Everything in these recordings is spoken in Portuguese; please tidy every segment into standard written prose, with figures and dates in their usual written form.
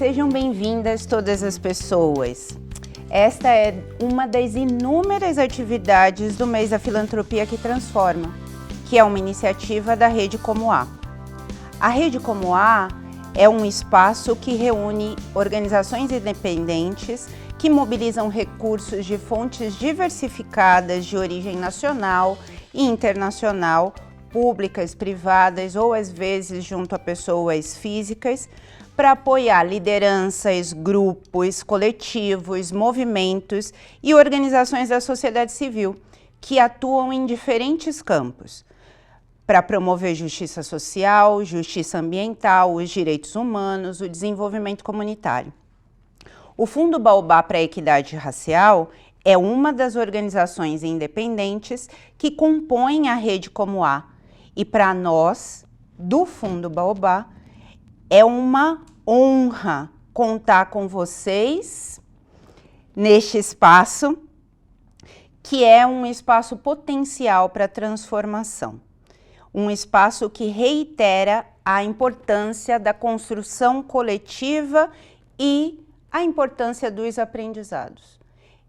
Sejam bem-vindas todas as pessoas. Esta é uma das inúmeras atividades do mês da Filantropia que Transforma, que é uma iniciativa da Rede Como A. A Rede Como A é um espaço que reúne organizações independentes que mobilizam recursos de fontes diversificadas de origem nacional e internacional, públicas, privadas ou às vezes junto a pessoas físicas, para apoiar lideranças, grupos, coletivos, movimentos e organizações da sociedade civil que atuam em diferentes campos, para promover justiça social, justiça ambiental, os direitos humanos, o desenvolvimento comunitário. O Fundo Baobá para a Equidade Racial é uma das organizações independentes que compõem a Rede Como A. E para nós, do Fundo Baobá, é uma honra contar com vocês neste espaço, que é um espaço potencial para transformação. Um espaço que reitera a importância da construção coletiva e a importância dos aprendizados.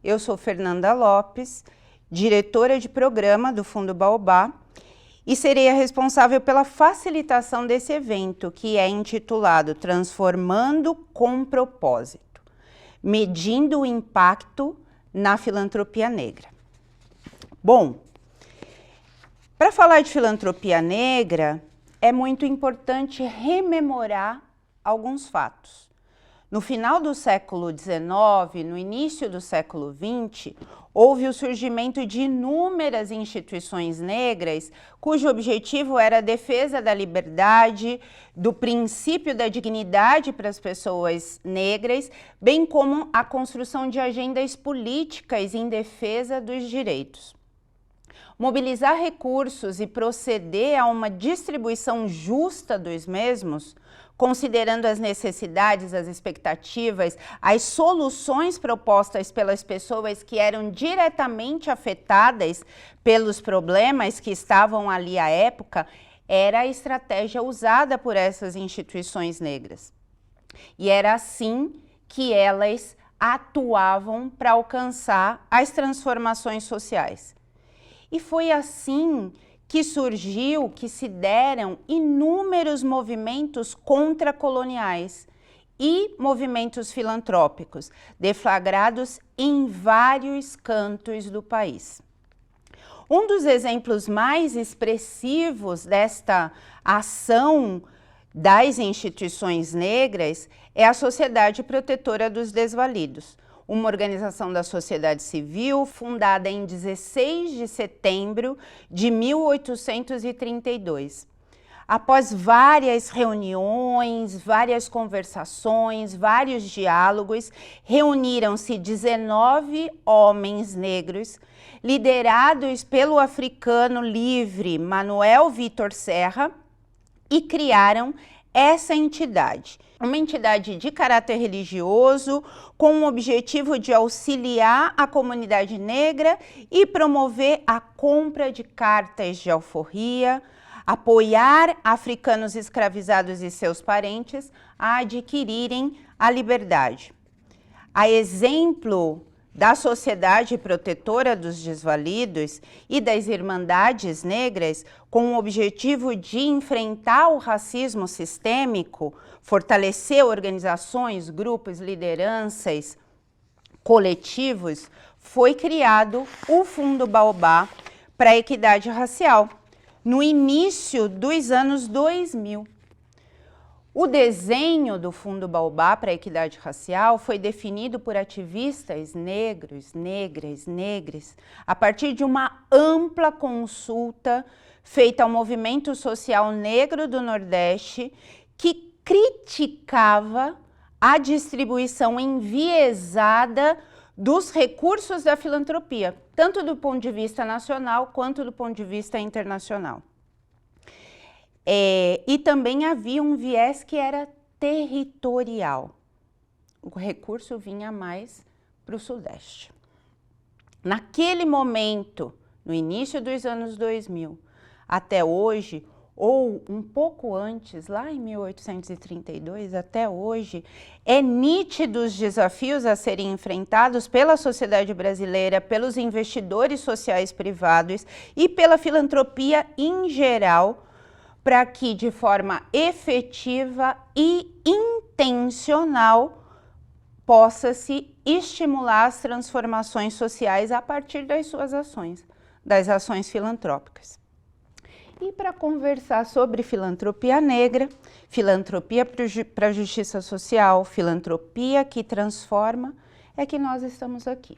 Eu sou Fernanda Lopes, diretora de programa do Fundo Baobá, e serei a responsável pela facilitação desse evento, que é intitulado Transformando com Propósito, medindo o impacto na filantropia negra. Bom, para falar de filantropia negra, é muito importante rememorar alguns fatos. No final do século XIX, no início do século XX, houve o surgimento de inúmeras instituições negras cujo objetivo era a defesa da liberdade, do princípio da dignidade para as pessoas negras, bem como a construção de agendas políticas em defesa dos direitos. Mobilizar recursos e proceder a uma distribuição justa dos mesmos, considerando as necessidades, as expectativas, as soluções propostas pelas pessoas que eram diretamente afetadas pelos problemas que estavam ali à época, era a estratégia usada por essas instituições negras. E era assim que elas atuavam para alcançar as transformações sociais. E foi assim que surgiu, que se deram inúmeros movimentos contracoloniais e movimentos filantrópicos, deflagrados em vários cantos do país. Um dos exemplos mais expressivos desta ação das instituições negras é a Sociedade Protetora dos Desvalidos, uma organização da sociedade civil fundada em 16 de setembro de 1832. Após várias reuniões, várias conversações, vários diálogos, reuniram-se 19 homens negros, liderados pelo africano livre Manuel Vitor Serra, e criaram essa entidade. Uma entidade de caráter religioso, com o objetivo de auxiliar a comunidade negra e promover a compra de cartas de alforria, apoiar africanos escravizados e seus parentes a adquirirem a liberdade. A exemplo da Sociedade Protetora dos Desvalidos e das Irmandades Negras, com o objetivo de enfrentar o racismo sistêmico, fortalecer organizações, grupos, lideranças, coletivos, foi criado o Fundo Baobá para a Equidade Racial, no início dos anos 2000. O desenho do Fundo Baobá para a Equidade Racial foi definido por ativistas negros, negras, a partir de uma ampla consulta feita ao movimento social negro do Nordeste, que criticava a distribuição enviesada dos recursos da filantropia, tanto do ponto de vista nacional quanto do ponto de vista internacional. E também havia um viés que era territorial. O recurso vinha mais para o Sudeste. Naquele momento, no início dos anos 2000, até hoje, ou um pouco antes, lá em 1832 até hoje, é nítido os desafios a serem enfrentados pela sociedade brasileira, pelos investidores sociais privados e pela filantropia em geral, para que de forma efetiva e intencional possa-se estimular as transformações sociais a partir das suas ações, das ações filantrópicas. E para conversar sobre filantropia negra, filantropia para a justiça social, filantropia que transforma, é que nós estamos aqui.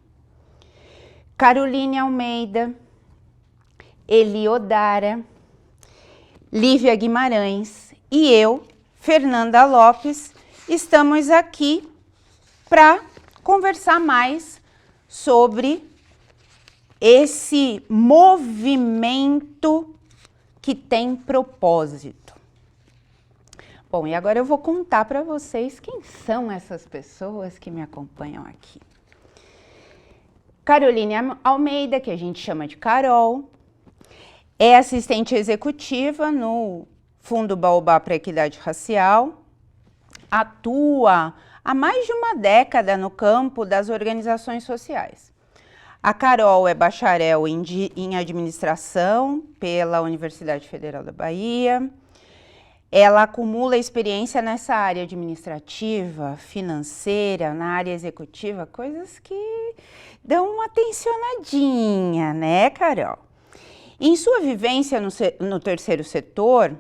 Caroline Almeida, Eli Odara, Lívia Guimarães e eu, Fernanda Lopes, estamos aqui para conversar mais sobre esse movimento que tem propósito. Bom, e agora eu vou contar para vocês quem são essas pessoas que me acompanham aqui. Caroline Almeida, que a gente chama de Carol, é assistente executiva no Fundo Baobá para a Equidade Racial, atua há mais de uma década no campo das organizações sociais. A Carol é bacharel em administração pela Universidade Federal da Bahia. Ela acumula experiência nessa área administrativa, financeira, na área executiva, coisas que dão uma tensionadinha, né, Carol? Em sua vivência no terceiro setor,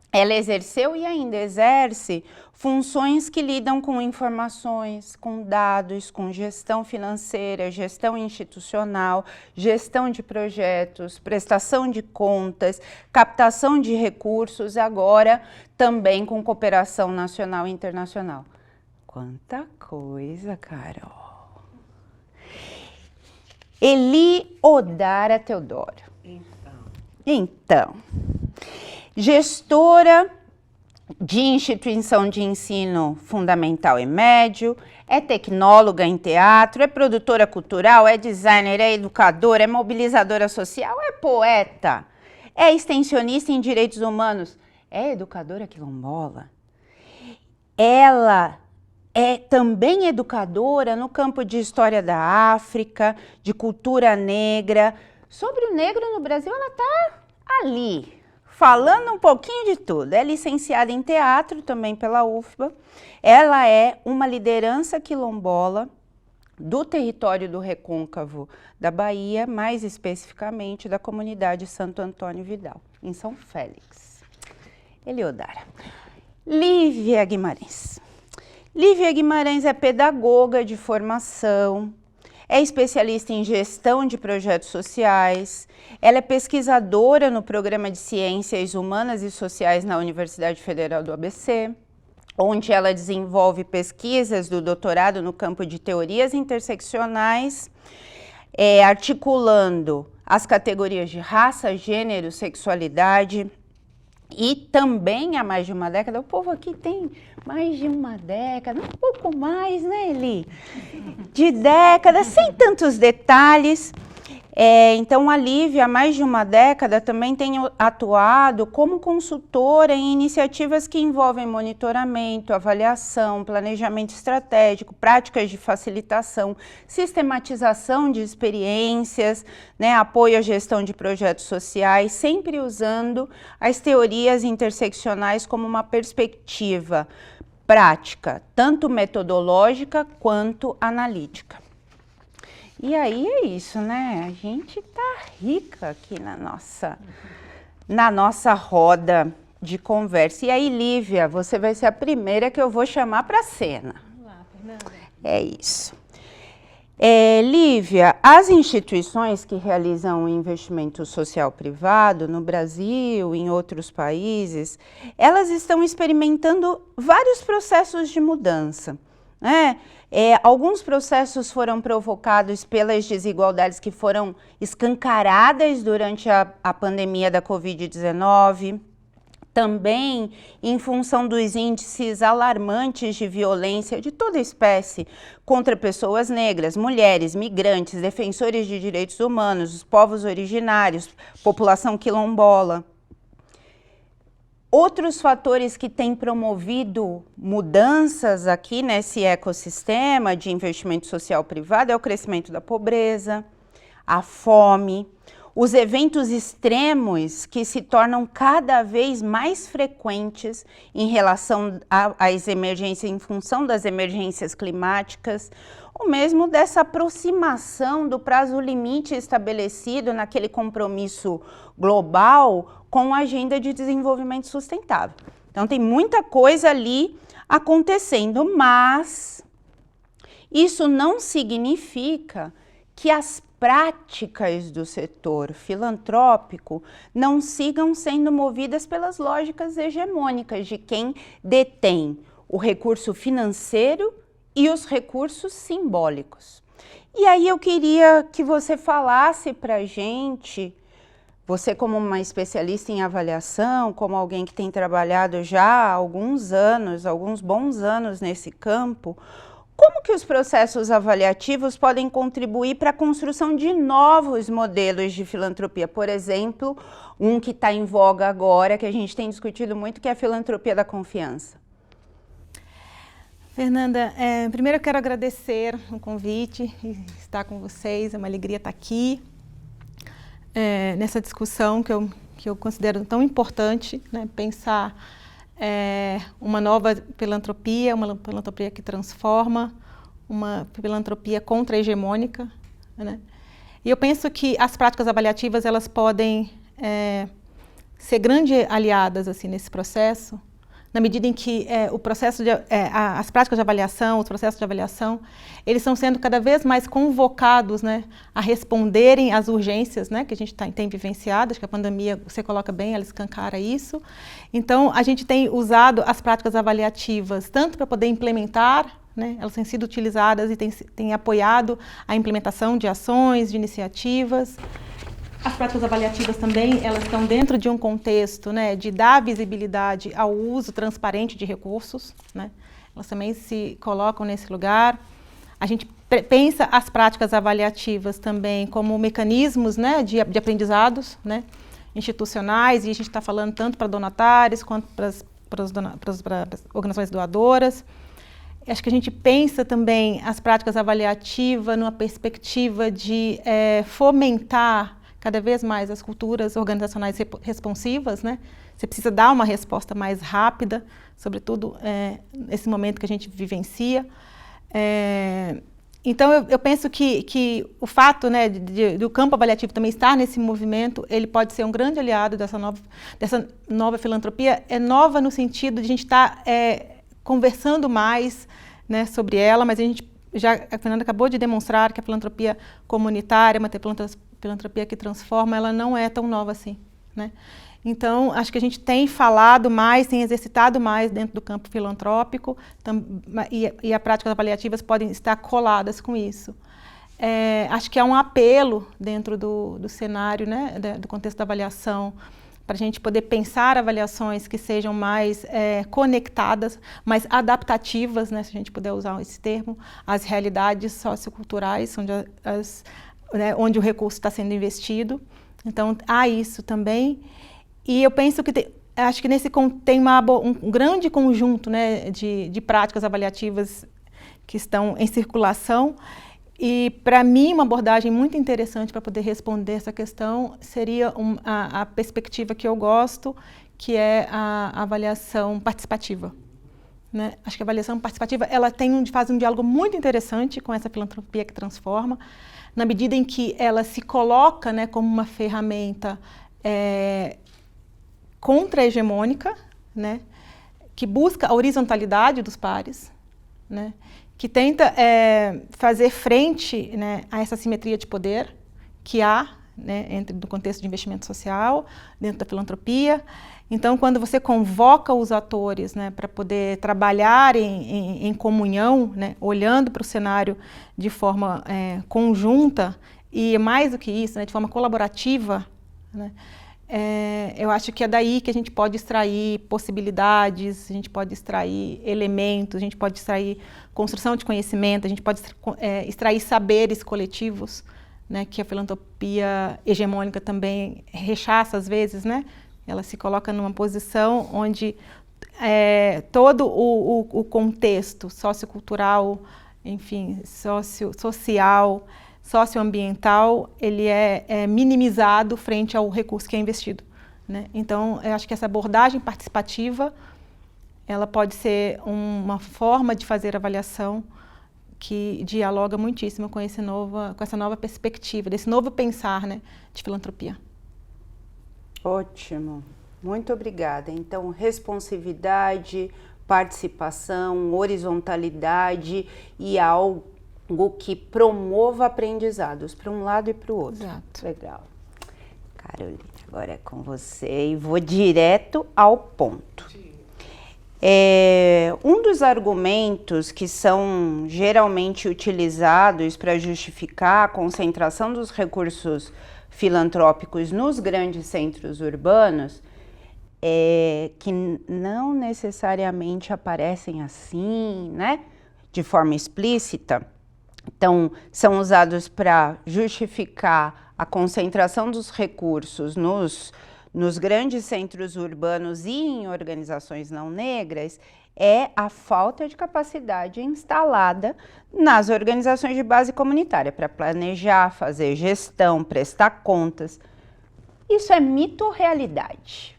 ela exerceu e ainda exerce funções que lidam com informações, com dados, com gestão financeira, gestão institucional, gestão de projetos, prestação de contas, captação de recursos, agora também com cooperação nacional e internacional. Quanta coisa, Carol! Eli Odara Teodoro. Então, gestora de instituição de ensino fundamental e médio, é tecnóloga em teatro, é produtora cultural, é designer, é educadora, é mobilizadora social, é poeta, é extensionista em direitos humanos, é educadora quilombola. Ela é também educadora no campo de história da África, de cultura negra. Sobre o negro no Brasil, ela está ali, falando um pouquinho de tudo. É licenciada em teatro também pela UFBA. Ela é uma liderança quilombola do território do Recôncavo da Bahia, mais especificamente da comunidade Santo Antônio Vidal, em São Félix. Eli Odara. Lívia Guimarães. Lívia Guimarães é pedagoga de formação, é especialista em gestão de projetos sociais, ela é pesquisadora no Programa de Ciências Humanas e Sociais na Universidade Federal do ABC, onde ela desenvolve pesquisas do doutorado no campo de teorias interseccionais, articulando as categorias de raça, gênero, sexualidade. E também há mais de uma década, o povo aqui tem mais de uma década, um pouco mais, né, Eli? De décadas, sem tantos detalhes. Então, a Lívia, há mais de uma década, também tem atuado como consultora em iniciativas que envolvem monitoramento, avaliação, planejamento estratégico, práticas de facilitação, sistematização de experiências, né, apoio à gestão de projetos sociais, sempre usando as teorias interseccionais como uma perspectiva prática, tanto metodológica quanto analítica. E aí é isso, né? A gente tá rica aqui na nossa roda de conversa. E aí, Lívia, você vai ser a primeira que eu vou chamar para a cena. Vamos lá, Fernanda. É isso. Lívia, as instituições que realizam o investimento social privado no Brasil e em outros países, elas estão experimentando vários processos de mudança, né? Alguns processos foram provocados pelas desigualdades que foram escancaradas durante a pandemia da Covid-19, também em função dos índices alarmantes de violência de toda espécie contra pessoas negras, mulheres, migrantes, defensores de direitos humanos, os povos originários, população quilombola. Outros fatores que têm promovido mudanças aqui nesse ecossistema de investimento social privado é o crescimento da pobreza, a fome, os eventos extremos que se tornam cada vez mais frequentes em relação às emergências, em função das emergências climáticas, ou mesmo dessa aproximação do prazo limite estabelecido naquele compromisso global com a Agenda de Desenvolvimento Sustentável. Então tem muita coisa ali acontecendo, mas isso não significa que as práticas do setor filantrópico não sigam sendo movidas pelas lógicas hegemônicas de quem detém o recurso financeiro e os recursos simbólicos. E aí eu queria que você falasse para a gente, você como uma especialista em avaliação, como alguém que tem trabalhado já há alguns bons anos nesse campo, como que os processos avaliativos podem contribuir para a construção de novos modelos de filantropia? Por exemplo, um que está em voga agora, que a gente tem discutido muito, que é a filantropia da confiança. Fernanda, primeiro eu quero agradecer o convite e estar com vocês, é uma alegria estar aqui nessa discussão que eu considero tão importante, né, pensar uma nova filantropia, uma filantropia que transforma, uma filantropia contra-hegemônica, né? E eu penso que as práticas avaliativas elas podem ser grandes aliadas assim, nesse processo, na medida em que o processo as práticas de avaliação, os processos de avaliação, eles estão sendo cada vez mais convocados, né, a responderem às urgências, né, que a gente tem vivenciado. Acho que a pandemia, você coloca bem, ela escancara isso. Então, a gente tem usado as práticas avaliativas tanto para poder implementar, né, elas têm sido utilizadas e têm apoiado a implementação de ações, de iniciativas. As práticas avaliativas também, elas estão dentro de um contexto, né, de dar visibilidade ao uso transparente de recursos, né? Elas também se colocam nesse lugar. A gente pensa as práticas avaliativas também como mecanismos, né, de aprendizados, né, institucionais, e a gente está falando tanto para donatários quanto para as organizações doadoras. Acho que a gente pensa também as práticas avaliativas numa perspectiva de fomentar cada vez mais as culturas organizacionais responsivas, né? Você precisa dar uma resposta mais rápida, sobretudo nesse momento que a gente vivencia. Então, eu penso que o fato, né, do campo avaliativo também estar nesse movimento, ele pode ser um grande aliado dessa nova filantropia. É nova no sentido de a gente estar conversando mais, né, sobre ela, mas a Fernanda acabou de demonstrar que a filantropia comunitária, uma filantropia que transforma, ela não é tão nova assim, né? Então, acho que a gente tem falado mais, tem exercitado mais dentro do campo filantrópico e as práticas avaliativas podem estar coladas com isso. Acho que há um apelo dentro do cenário, né, do contexto da avaliação, para a gente poder pensar avaliações que sejam mais conectadas, mais adaptativas, né, se a gente puder usar esse termo, às realidades socioculturais, onde o recurso está sendo investido. Então, há isso também. E eu penso que acho que tem um grande conjunto, né, de práticas avaliativas que estão em circulação. E, para mim, uma abordagem muito interessante para poder responder essa questão seria a perspectiva que eu gosto, que é a avaliação participativa, né? Acho que a avaliação participativa ela faz um diálogo muito interessante com essa filantropia que transforma, na medida em que ela se coloca, né, como uma ferramenta contra-hegemônica, né, que busca a horizontalidade dos pares, né, que tenta fazer frente, né, a essa simetria de poder que há, né, no contexto de investimento social, dentro da filantropia. Então, quando você convoca os atores, né, para poder trabalhar em comunhão, né, olhando para o cenário de forma conjunta e, mais do que isso, né, de forma colaborativa, né, eu acho que é daí que a gente pode extrair possibilidades, a gente pode extrair elementos, a gente pode extrair construção de conhecimento, a gente pode extrair saberes coletivos, né, que a filantropia hegemônica também rechaça às vezes, né, Ela se coloca numa posição onde todo o contexto sociocultural, enfim, social, socioambiental, ele é minimizado frente ao recurso que é investido, né? Então, eu acho que essa abordagem participativa, ela pode ser uma forma de fazer avaliação que dialoga muitíssimo com essa nova perspectiva, desse novo pensar, né, de filantropia. Ótimo, muito obrigada. Então, responsividade, participação, horizontalidade e algo que promova aprendizados para um lado e para o outro. Exato. Legal. Carolina, agora é com você e vou direto ao ponto. Um dos argumentos que são geralmente utilizados para justificar a concentração dos recursos filantrópicos nos grandes centros urbanos que não necessariamente aparecem assim, né, de forma explícita. Então, são usados para justificar a concentração dos recursos nos grandes centros urbanos e em organizações não negras, é a falta de capacidade instalada nas organizações de base comunitária para planejar, fazer gestão, prestar contas. Isso é mito ou realidade?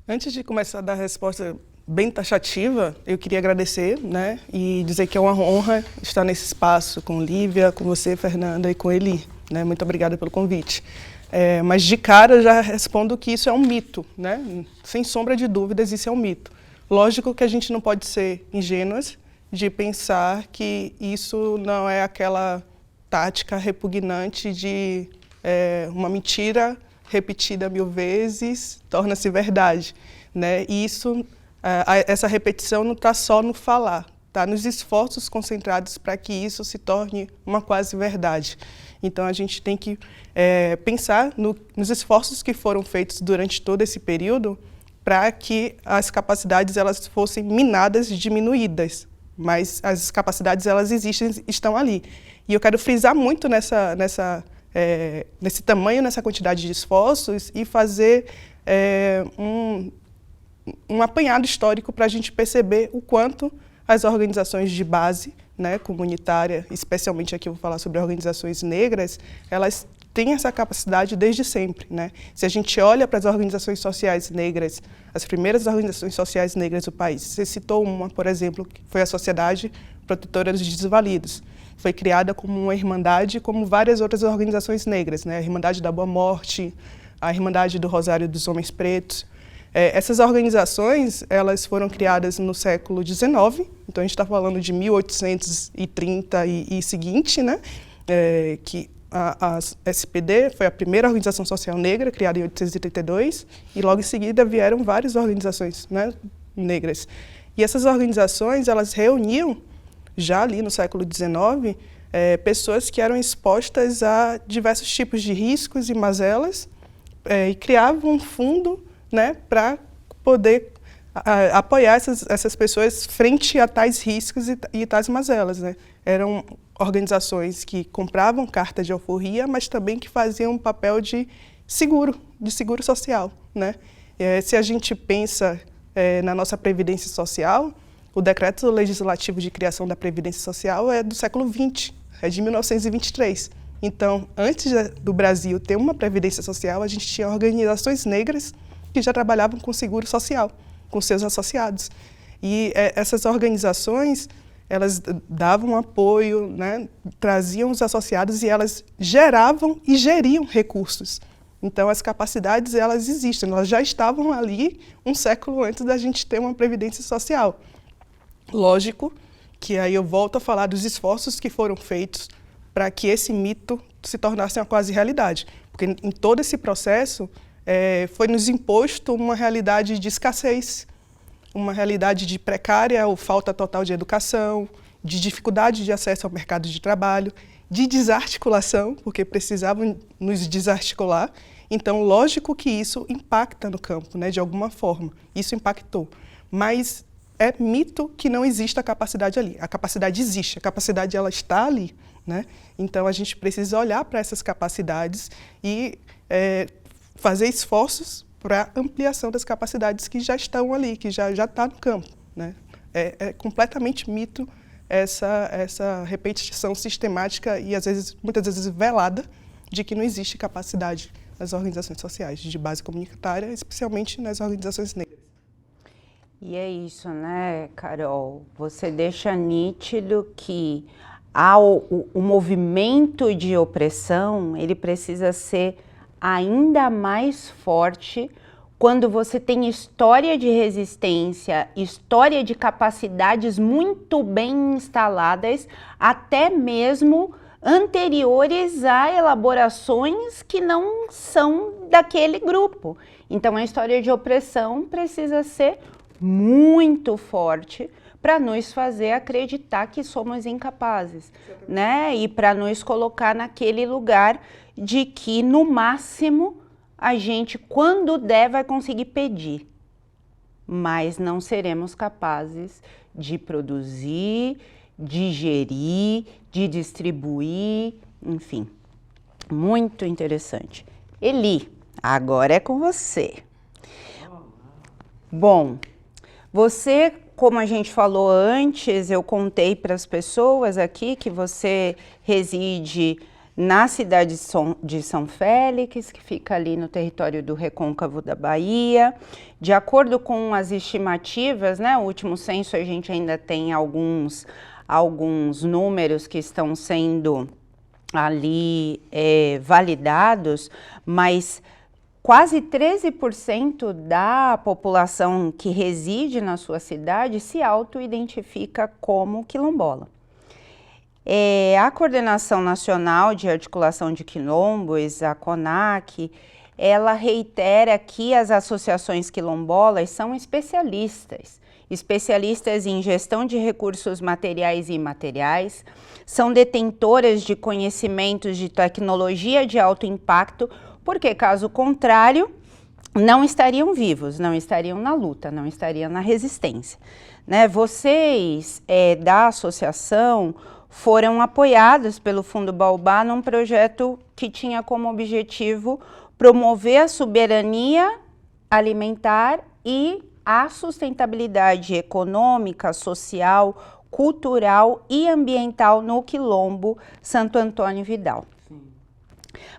Antes de começar a dar a resposta bem taxativa, eu queria agradecer, né, e dizer que é uma honra estar nesse espaço com Lívia, com você, Fernanda, e com Eli, né? Muito obrigada pelo convite. Mas de cara eu já respondo que isso é um mito, né? Sem sombra de dúvidas, isso é um mito. Lógico que a gente não pode ser ingênuas de pensar que isso não é aquela tática repugnante de uma mentira repetida 1000 vezes torna-se verdade, né? E isso, essa repetição não está só no falar, está nos esforços concentrados para que isso se torne uma quase verdade. Então, a gente tem que pensar nos esforços que foram feitos durante todo esse período para que as capacidades elas fossem minadas, diminuídas. Mas as capacidades, elas existem, estão ali. E eu quero frisar muito nesse tamanho, nessa quantidade de esforços e fazer um apanhado histórico para a gente perceber o quanto as organizações de base, né, comunitária, especialmente aqui eu vou falar sobre organizações negras, elas têm essa capacidade desde sempre, né? Se a gente olha para as organizações sociais negras, as primeiras organizações sociais negras do país, você citou uma, por exemplo, que foi a Sociedade Protetora dos Desvalidos. Foi criada como uma irmandade, como várias outras organizações negras, né? A Irmandade da Boa Morte, a Irmandade do Rosário dos Homens Pretos. Essas organizações, elas foram criadas no século XIX, então a gente está falando de 1830 e seguinte, né? Que a SPD foi a primeira organização social negra, criada em 1832, e logo em seguida vieram várias organizações, né, negras. E essas organizações, elas reuniam, já ali no século XIX, pessoas que eram expostas a diversos tipos de riscos e mazelas, e criavam um fundo, né, para poder apoiar essas pessoas frente a tais riscos e tais mazelas, né? Eram organizações que compravam carta de alforria, mas também que faziam um papel de seguro social, né? Se a gente pensa na nossa Previdência Social, o Decreto Legislativo de Criação da Previdência Social é do século XX, é de 1923. Então, antes do Brasil ter uma Previdência Social, a gente tinha organizações negras que já trabalhavam com seguro social, com seus associados. E essas organizações, elas davam apoio, né, traziam os associados e elas geravam e geriam recursos. Então, as capacidades, elas existem, elas já estavam ali um século antes da gente ter uma previdência social. Lógico que aí eu volto a falar dos esforços que foram feitos para que esse mito se tornasse uma quase realidade. Porque em todo esse processo, foi nos imposto uma realidade de escassez, uma realidade de precária ou falta total de educação, de dificuldade de acesso ao mercado de trabalho, de desarticulação, porque precisavam nos desarticular. Então, lógico que isso impacta no campo, né, de alguma forma. Isso impactou. Mas é mito que não existe a capacidade ali. A capacidade existe, a capacidade ela está ali, né? Então, a gente precisa olhar para essas capacidades e fazer esforços para ampliação das capacidades que já estão ali, que já está no campo, né? É completamente mito essa repetição sistemática e, muitas vezes, velada de que não existe capacidade nas organizações sociais de base comunitária, especialmente nas organizações negras. E é isso, né, Carol? Você deixa nítido que o movimento de opressão, ele precisa ser ainda mais forte quando você tem história de resistência, história de capacidades muito bem instaladas, até mesmo anteriores a elaborações que não são daquele grupo. Então, a história de opressão precisa ser muito forte para nos fazer acreditar que somos incapazes, né? E para nos colocar naquele lugar de que, no máximo, a gente, quando der, vai conseguir pedir, mas não seremos capazes de produzir, de gerir, de distribuir, enfim. Muito interessante. Eli, agora é com você. Bom, você, como a gente falou antes, eu contei para as pessoas aqui que você reside na cidade de São Félix, que fica ali no território do Recôncavo da Bahia. De acordo com as estimativas, né, o último censo a gente ainda tem alguns números que estão sendo ali validados, mas quase 13% da população que reside na sua cidade se auto-identifica como quilombola. A Coordenação Nacional de Articulação de Quilombos, a CONAC, ela reitera que as associações quilombolas são especialistas em gestão de recursos materiais e imateriais, são detentoras de conhecimentos de tecnologia de alto impacto, porque, caso contrário, não estariam vivos, não estariam na luta, não estariam na resistência, né? Vocês da associação foram apoiados pelo Fundo Baobá num projeto que tinha como objetivo promover a soberania alimentar e a sustentabilidade econômica, social, cultural e ambiental no Quilombo Santo Antônio Vidal.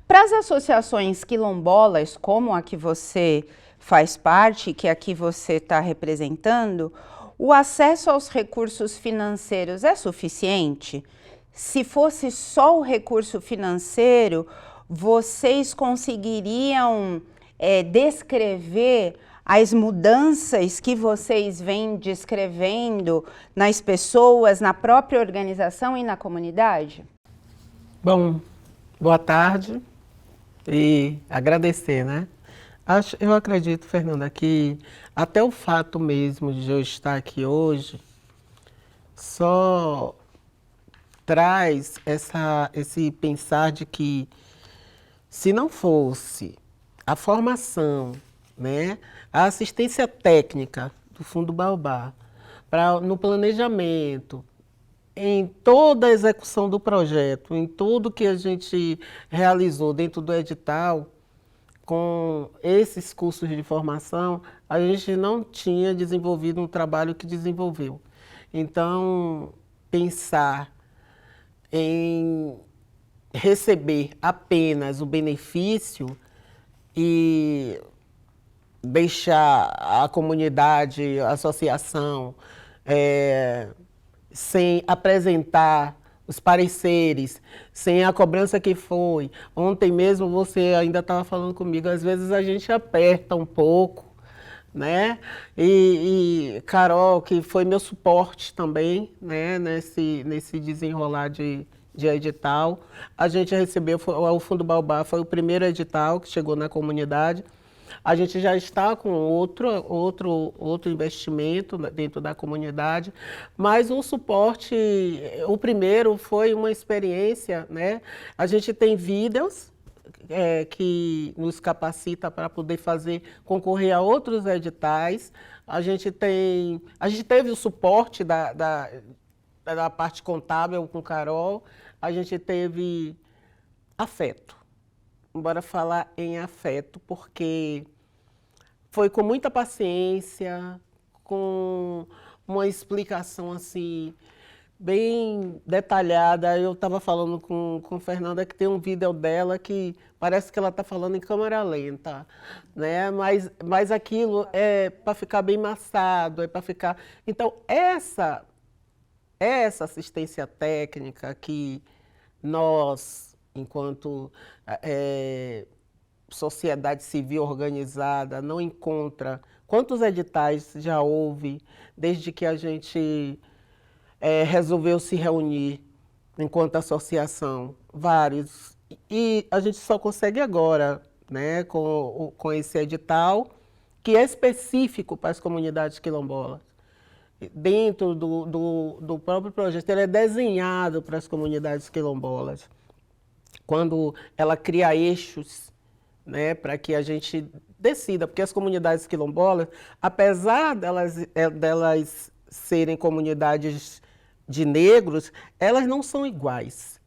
Para as associações quilombolas, como a que você faz parte, que aqui você está representando, o acesso aos recursos financeiros é suficiente? Se fosse só o recurso financeiro, vocês conseguiriam descrever as mudanças que vocês vêm descrevendo nas pessoas, na própria organização e na comunidade? Bom, boa tarde e agradecer, né? Eu acredito, Fernanda, que até o fato mesmo de eu estar aqui hoje só traz esse pensar de que se não fosse a formação, né, a assistência técnica do Fundo Baobá no planejamento, em toda a execução do projeto, em tudo que a gente realizou dentro do edital, com esses cursos de formação, a gente não tinha desenvolvido um trabalho que desenvolveu. Então, pensar em receber apenas o benefício e deixar a comunidade, a associação, sem apresentar os pareceres, sem a cobrança que foi. Ontem mesmo você ainda estava falando comigo, às vezes a gente aperta um pouco, né? E Carol, que foi meu suporte também, né, nesse desenrolar de edital. A gente recebeu, o Fundo Baobá foi o primeiro edital que chegou na comunidade. A gente já está com outro investimento dentro da comunidade, mas o suporte, o primeiro foi uma experiência, né? A gente tem vídeos que nos capacita para poder concorrer a outros editais. A gente teve o suporte da parte contábil com Carol, a gente teve afeto. Bora falar em afeto, porque foi com muita paciência, com uma explicação assim, bem detalhada. Eu estava falando com Fernanda que tem um vídeo dela que parece que ela está falando em câmera lenta, né? Mas aquilo é para ficar bem maçado, é para ficar... Então, essa assistência técnica que nós, enquanto sociedade civil organizada, não encontra. Quantos editais já houve desde que a gente resolveu se reunir enquanto associação? Vários. E a gente só consegue agora, né, com esse edital, que é específico para as comunidades quilombolas. Dentro do próprio projeto, ele é desenhado para as comunidades quilombolas. Quando ela cria eixos, né, para que a gente decida, porque as comunidades quilombolas, apesar delas serem comunidades de negros, elas não são iguais.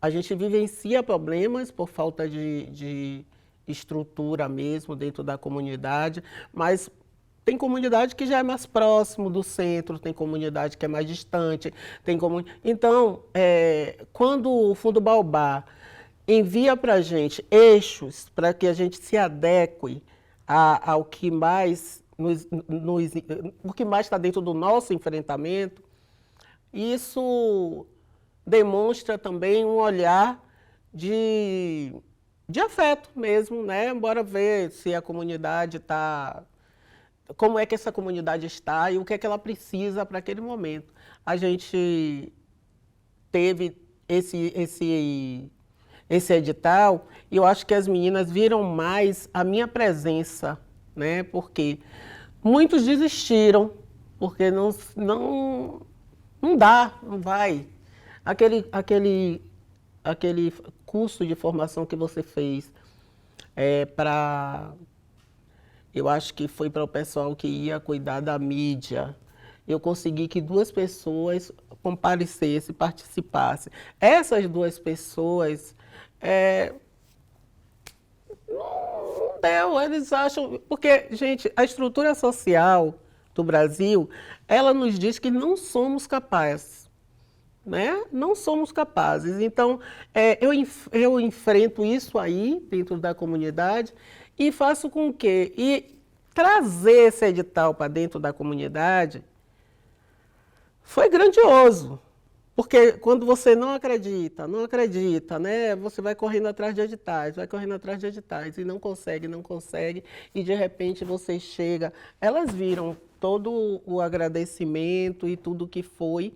A gente vivencia problemas por falta de estrutura mesmo dentro da comunidade, mas tem comunidade que já é mais próximo do centro, tem comunidade que é mais distante. Então, quando o Fundo Baobá envia para a gente eixos para que a gente se adeque ao que mais o que mais está dentro do nosso enfrentamento, isso demonstra também um olhar de afeto mesmo, né? Bora ver se a comunidade está... Como é que essa comunidade está e o que é que ela precisa para aquele momento. A gente teve esse edital, e eu acho que as meninas viram mais a minha presença, né? Porque muitos desistiram, porque não dá, não vai. Aquele curso de formação que você fez eu acho que foi para o pessoal que ia cuidar da mídia. Eu consegui que 2 pessoas comparecessem, participassem. Essas 2 pessoas não deu, eles acham... Porque, gente, a estrutura social do Brasil, ela nos diz que não somos capazes, né? Não somos capazes. Então, eu enfrento isso aí dentro da comunidade e faço com que... E trazer esse edital para dentro da comunidade foi grandioso. Porque quando você não acredita, né? Você vai correndo atrás de editais, e não consegue, e de repente você chega. Elas viram todo o agradecimento e tudo que foi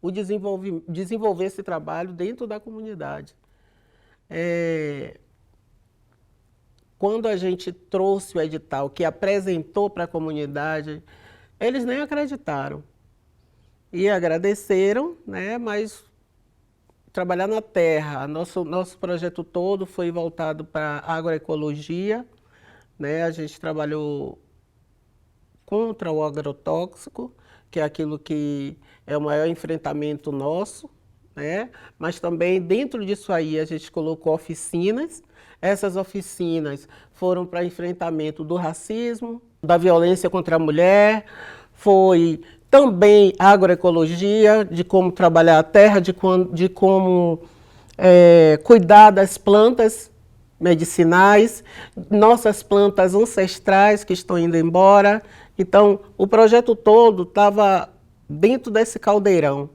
o desenvolver esse trabalho dentro da comunidade. Quando a gente trouxe o edital, que apresentou para a comunidade, eles nem acreditaram. E agradeceram, né? Mas trabalhar na terra, nosso projeto todo foi voltado para a agroecologia, né? A gente trabalhou contra o agrotóxico, que é aquilo que é o maior enfrentamento nosso, né? Mas também dentro disso aí a gente colocou oficinas. Essas oficinas foram para enfrentamento do racismo, da violência contra a mulher, foi também agroecologia, de como trabalhar a terra, de como cuidar das plantas medicinais, nossas plantas ancestrais que estão indo embora. Então, o projeto todo estava dentro desse caldeirão.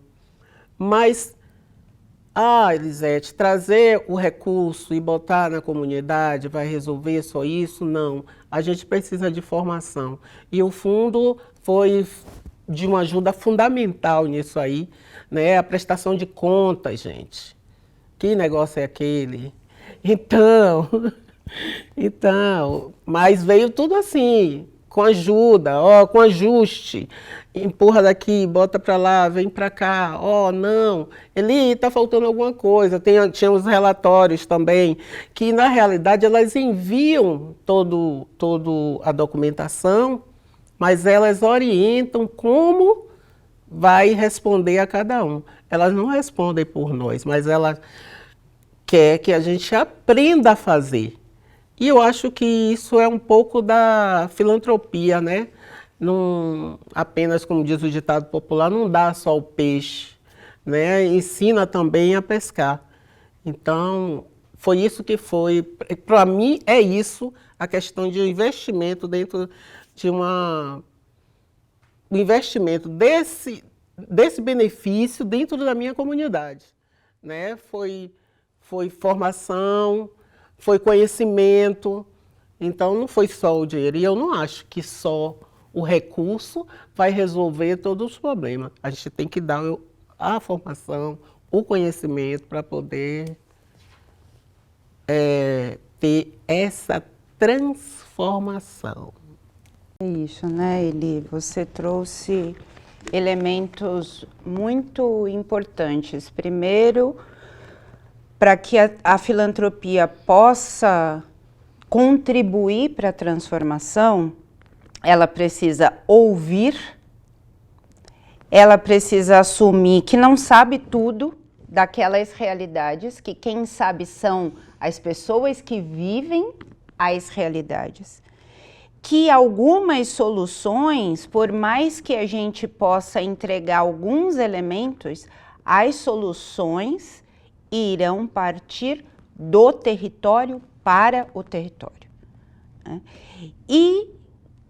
Mas, Elisete, trazer o recurso e botar na comunidade vai resolver só isso? Não. A gente precisa de formação. E o fundo foi de uma ajuda fundamental nisso aí, né? A prestação de contas, gente. Que negócio é aquele? Então, mas veio tudo assim, com ajuda, com ajuste. Empurra daqui, bota para lá, vem para cá. Não, ele está faltando alguma coisa. Tinha os relatórios também, que na realidade elas enviam toda a documentação, mas elas orientam como vai responder a cada um. Elas não respondem por nós, mas elas querem que a gente aprenda a fazer. E eu acho que isso é um pouco da filantropia, né? Não apenas, como diz o ditado popular, não dá só o peixe, né? Ensina também a pescar. Então, foi isso que foi. Para mim, é isso a questão de investimento dentro de um investimento desse benefício dentro da minha comunidade, né? Foi formação, foi conhecimento, então não foi só o dinheiro. E eu não acho que só o recurso vai resolver todos os problemas. A gente tem que dar a formação, o conhecimento para poder ter essa transformação. É isso, né, Eli? Você trouxe elementos muito importantes. Primeiro, para que a filantropia possa contribuir para a transformação, ela precisa ouvir, ela precisa assumir que não sabe tudo daquelas realidades, que quem sabe são as pessoas que vivem as realidades. Que algumas soluções, por mais que a gente possa entregar alguns elementos, as soluções irão partir do território para o território, né? E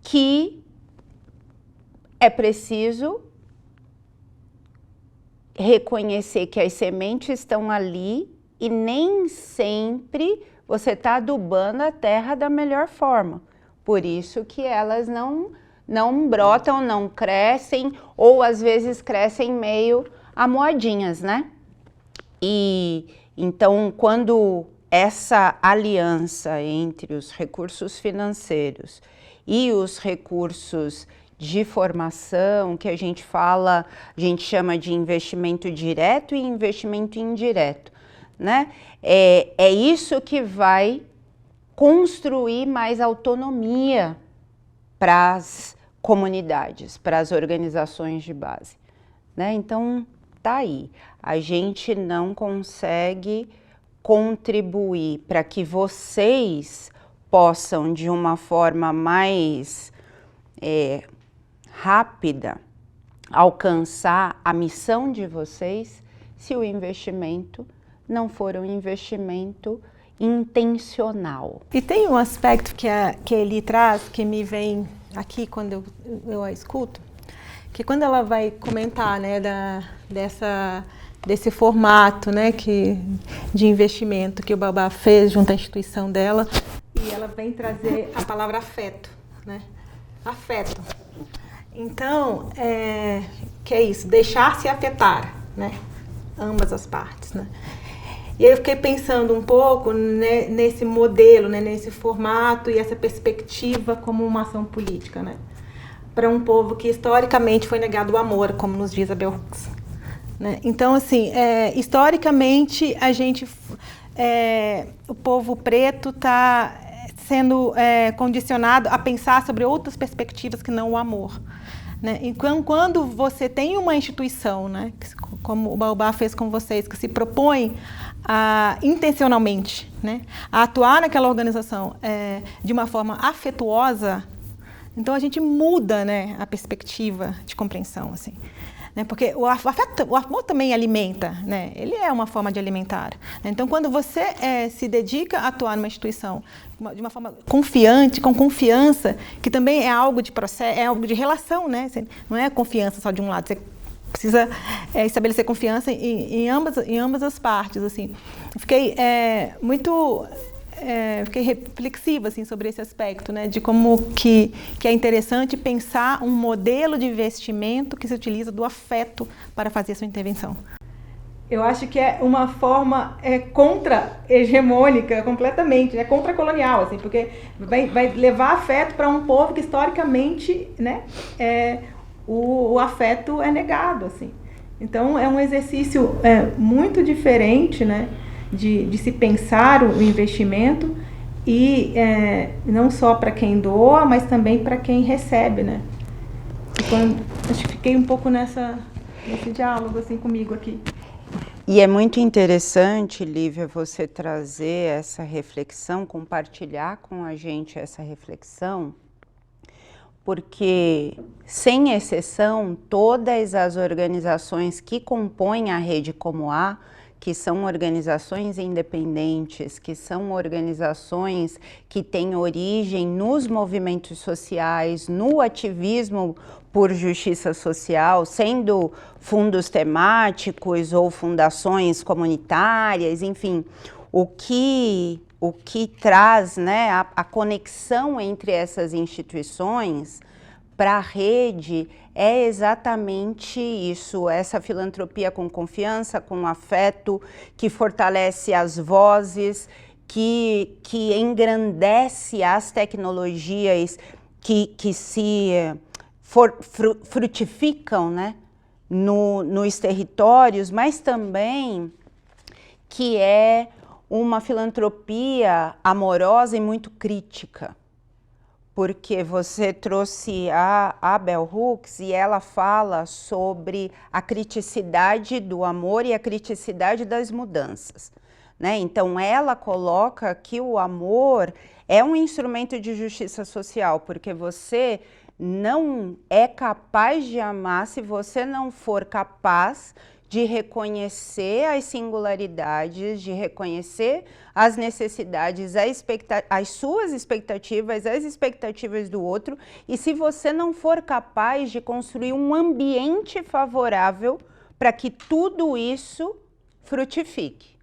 que é preciso reconhecer que as sementes estão ali e nem sempre você está adubando a terra da melhor forma. Por isso que elas não brotam, não crescem, ou às vezes crescem meio amoadinhas, né? E então, quando essa aliança entre os recursos financeiros e os recursos de formação, que a gente chama de investimento direto e investimento indireto, né? É isso que vai construir mais autonomia para as comunidades, para as organizações de base, né? Então, tá aí. A gente não consegue contribuir para que vocês possam, de uma forma mais rápida, alcançar a missão de vocês, se o investimento não for um investimento intencional. E tem um aspecto que a Eli traz, que me vem aqui quando eu a escuto, que quando ela vai comentar, né, desse formato, né, de investimento que o Baobá fez junto à instituição dela, e ela vem trazer a palavra afeto, né? Afeto. Então, que é isso, deixar-se afetar, né? Ambas as partes, né? E aí eu fiquei pensando um pouco, né, nesse modelo, né, nesse formato e essa perspectiva como uma ação política, né? Para um povo que historicamente foi negado o amor, como nos diz a Bell Hooks, né? Então, assim, historicamente o povo preto está sendo condicionado a pensar sobre outras perspectivas que não o amor, né? Então, quando você tem uma instituição, né, como o Baobá fez com vocês, que se propõe intencionalmente, né, a atuar naquela organização de uma forma afetuosa, então a gente muda, né, a perspectiva de compreensão, assim, né, porque o amor também alimenta, né, ele é uma forma de alimentar, né? Então, quando você se dedica a atuar numa instituição de uma forma confiante, com confiança, que também é algo de processo, é algo de relação, né? Não é confiança só de um lado, você precisa estabelecer confiança em ambas as partes, assim. Fiquei fiquei reflexiva, assim, sobre esse aspecto, né, de como que é interessante pensar um modelo de investimento que se utiliza do afeto para fazer a sua intervenção. Eu acho que é uma forma contra-hegemônica completamente, né, contra-colonial, assim, porque vai levar afeto para um povo que historicamente, né, o afeto é negado, assim. Então é um exercício muito diferente, né, de se pensar o investimento e não só para quem doa, mas também para quem recebe, né. Então, acho que fiquei um pouco nesse diálogo assim comigo aqui. E é muito interessante, Lívia, você trazer essa reflexão, compartilhar com a gente essa reflexão, porque, sem exceção, todas as organizações que compõem a Rede Como A, que são organizações independentes, que são organizações que têm origem nos movimentos sociais, no ativismo por justiça social, sendo fundos temáticos ou fundações comunitárias, enfim, o que traz, né, a conexão entre essas instituições para a rede é exatamente isso, essa filantropia com confiança, com afeto, que fortalece as vozes, que engrandece as tecnologias que se frutificam, né, nos territórios, mas também que é uma filantropia amorosa e muito crítica. Porque você trouxe a Bell Hooks e ela fala sobre a criticidade do amor e a criticidade das mudanças, né? Então ela coloca que o amor é um instrumento de justiça social, porque você não é capaz de amar se você não for capaz de reconhecer as singularidades, de reconhecer as necessidades, as suas expectativas, as expectativas do outro, e se você não for capaz de construir um ambiente favorável para que tudo isso frutifique.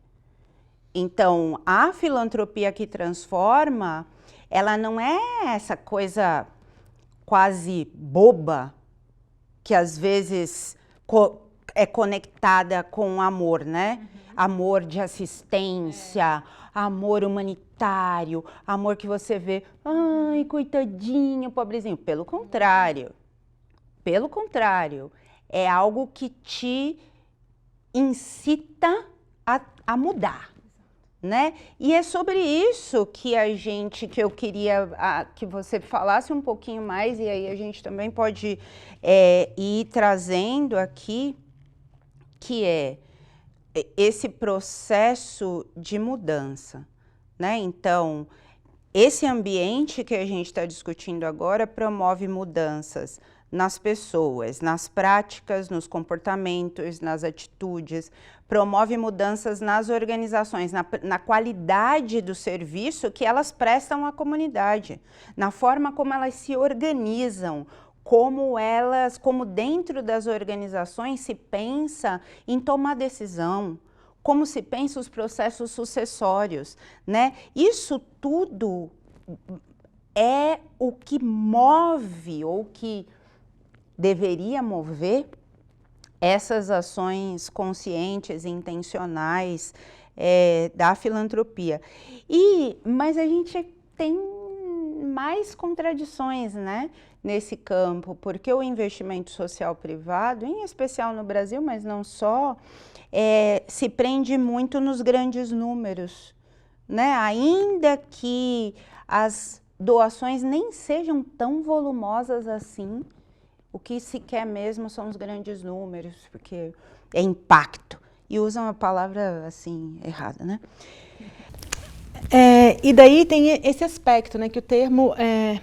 Então, a filantropia que transforma, ela não é essa coisa quase boba, que às vezes é conectada com amor, né? Uhum. Amor de assistência, amor humanitário, amor que você vê, ai, coitadinho, pobrezinho. Pelo contrário, é algo que te incita a mudar, né? E é sobre isso que eu queria que você falasse um pouquinho mais, e aí a gente também pode ir trazendo aqui, que é esse processo de mudança, né? Então, esse ambiente que a gente está discutindo agora promove mudanças nas pessoas, nas práticas, nos comportamentos, nas atitudes, promove mudanças nas organizações, na qualidade do serviço que elas prestam à comunidade, na forma como elas se organizam, como dentro das organizações se pensa em tomar decisão, como se pensa os processos sucessórios, né? Isso tudo é o que move, ou que deveria mover, essas ações conscientes e intencionais da filantropia. Mas a gente tem mais contradições, né, nesse campo, porque o investimento social privado, em especial no Brasil, mas não só, se prende muito nos grandes números, né? Ainda que as doações nem sejam tão volumosas assim, o que se quer mesmo são os grandes números, porque é impacto. E usam a palavra assim, errada, né? E daí tem esse aspecto, né, que o termo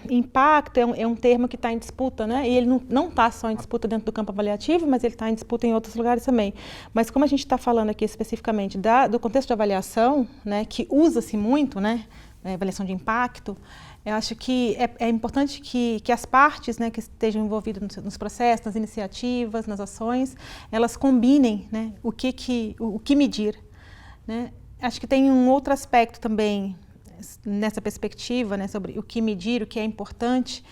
impacto é um termo que está em disputa, né, e ele não está só em disputa dentro do campo avaliativo, mas ele está em disputa em outros lugares também. Mas como a gente está falando aqui especificamente do contexto de avaliação, né, que usa-se muito, né, avaliação de impacto, eu acho que é importante que as partes, né, que estejam envolvidas nos processos, nas iniciativas, nas ações, elas combinem, né, o que medir, né. Acho que tem um outro aspecto também nessa perspectiva, né, sobre o que medir, o que é importante,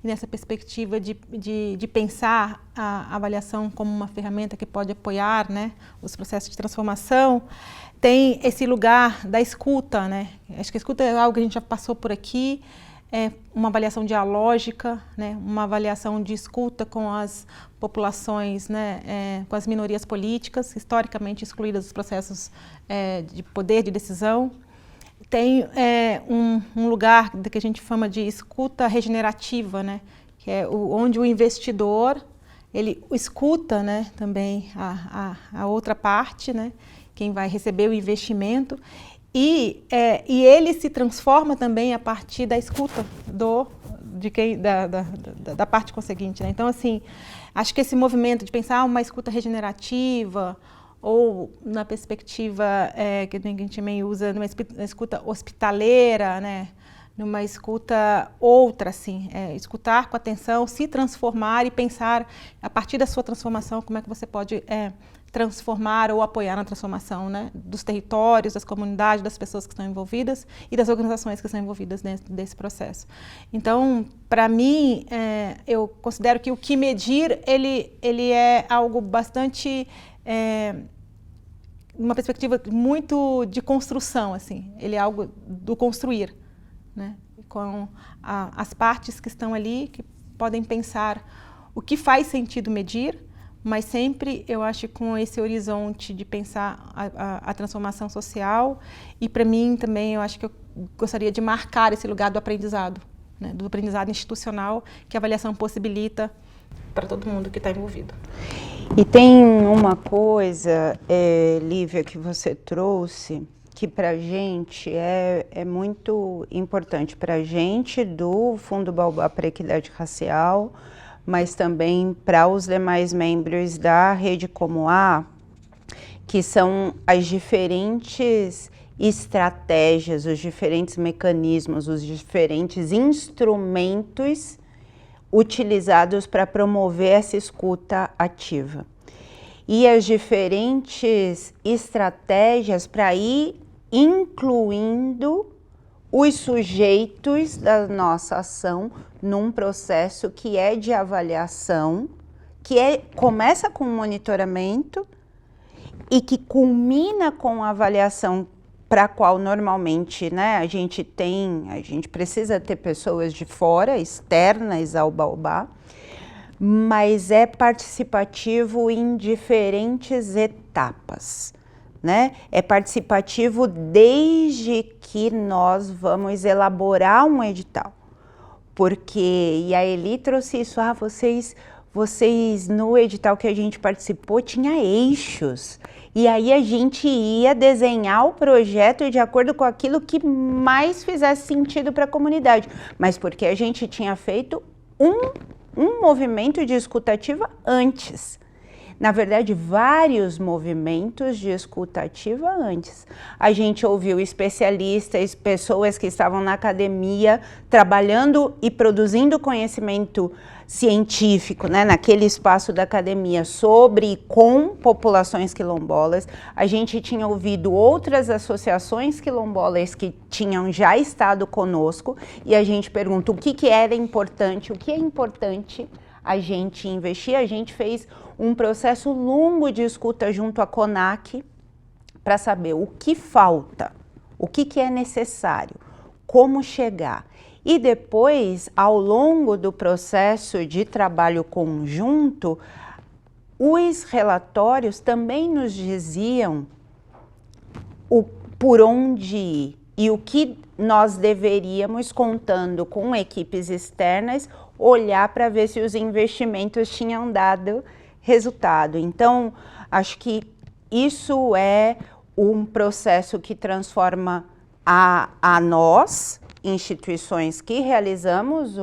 e nessa perspectiva de pensar a avaliação como uma ferramenta que pode apoiar, né, os processos de transformação. Tem esse lugar da escuta, né? Acho que a escuta é algo que a gente já passou por aqui, é uma avaliação dialógica, né, uma avaliação de escuta com as populações, né, com as minorias políticas, historicamente excluídas dos processos de poder de decisão. Tem um lugar que a gente chama de escuta regenerativa, né, que é onde o investidor ele escuta, né, também a outra parte, né, quem vai receber o investimento, e ele se transforma também a partir da escuta da parte conseguinte, né? Então, assim, acho que esse movimento de pensar uma escuta regenerativa, ou na perspectiva que a gente também usa, numa escuta hospitaleira, né? Numa escuta outra, assim, escutar com atenção, se transformar e pensar, a partir da sua transformação, como é que você pode transformar ou apoiar na transformação, né, dos territórios, das comunidades, das pessoas que estão envolvidas e das organizações que estão envolvidas desse processo. Então, para mim, eu considero que o que medir, ele é algo bastante, uma perspectiva muito de construção, assim, ele é algo do construir, né, com as partes que estão ali, que podem pensar o que faz sentido medir, mas sempre, eu acho, com esse horizonte de pensar a transformação social, e para mim também, eu acho que eu gostaria de marcar esse lugar do aprendizado, né, do aprendizado institucional, que a avaliação possibilita para todo mundo que está envolvido. E tem uma coisa, Lívia, que você trouxe, que para a gente é muito importante, para a gente do Fundo Baobá para a Equidade Racial, mas também para os demais membros da Rede Como A, que são as diferentes estratégias, os diferentes mecanismos, os diferentes instrumentos utilizados para promover essa escuta ativa. E as diferentes estratégias para ir incluindo os sujeitos da nossa ação num processo que é de avaliação, que começa com monitoramento e que culmina com a avaliação para a qual normalmente, né, a gente precisa ter pessoas de fora, externas ao Baobá, mas é participativo em diferentes etapas, né? É participativo desde que nós vamos elaborar um edital, porque, e a Eli trouxe isso, vocês no edital que a gente participou tinha eixos, e aí a gente ia desenhar o projeto de acordo com aquilo que mais fizesse sentido para a comunidade, mas porque a gente tinha feito um movimento de escutativa antes. Na verdade, vários movimentos de escutativa antes. A gente ouviu especialistas, pessoas que estavam na academia, trabalhando e produzindo conhecimento científico, né, naquele espaço da academia, sobre e com populações quilombolas. A gente tinha ouvido outras associações quilombolas que tinham já estado conosco, e a gente pergunta o que era importante, o que é importante a gente investir. A gente fez um processo longo de escuta junto à CONAC para saber o que falta, o que é necessário, como chegar. E depois, ao longo do processo de trabalho conjunto, os relatórios também nos diziam por onde ir e o que nós deveríamos, contando com equipes externas, olhar para ver se os investimentos tinham dado resultado. Então, acho que isso é um processo que transforma a nós, instituições que realizamos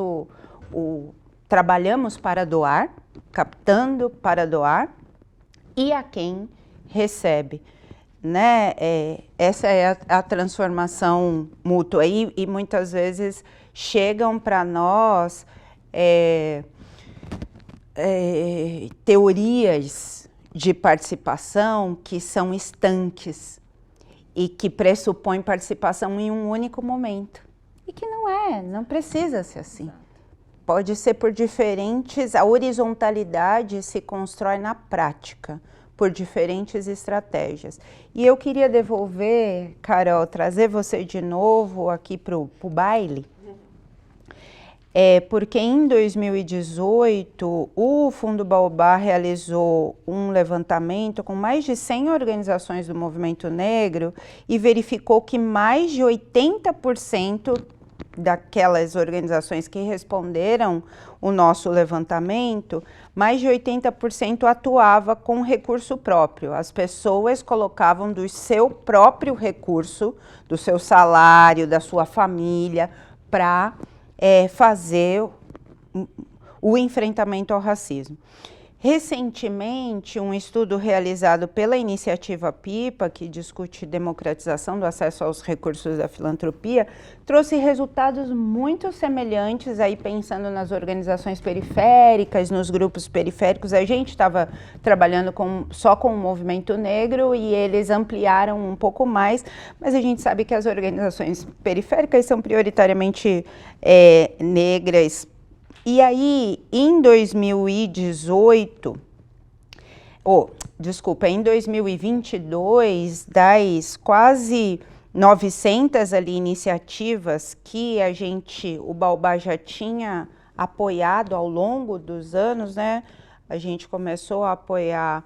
trabalhamos para doar, captando para doar, e a quem recebe, né? Essa é a transformação mútua, e muitas vezes chegam para nós teorias de participação que são estanques e que pressupõem participação em um único momento. E que não precisa ser assim. Pode ser por diferentes, a horizontalidade se constrói na prática, por diferentes estratégias. E eu queria devolver, Carol, trazer você de novo aqui para o baile, porque em 2018 o Fundo Baobá realizou um levantamento com mais de 100 organizações do movimento negro e verificou que mais de 80% daquelas organizações que responderam o nosso levantamento, mais de 80% atuava com recurso próprio. As pessoas colocavam do seu próprio recurso, do seu salário, da sua família, para fazer o enfrentamento ao racismo. Recentemente, um estudo realizado pela Iniciativa PIPA, que discute democratização do acesso aos recursos da filantropia, trouxe resultados muito semelhantes, aí pensando nas organizações periféricas, nos grupos periféricos. A gente estava trabalhando só com o movimento negro e eles ampliaram um pouco mais, mas a gente sabe que as organizações periféricas são prioritariamente negras. E aí, em 2018, em 2022, das quase 900 ali iniciativas que o Baobá já tinha apoiado ao longo dos anos, né? A gente começou a apoiar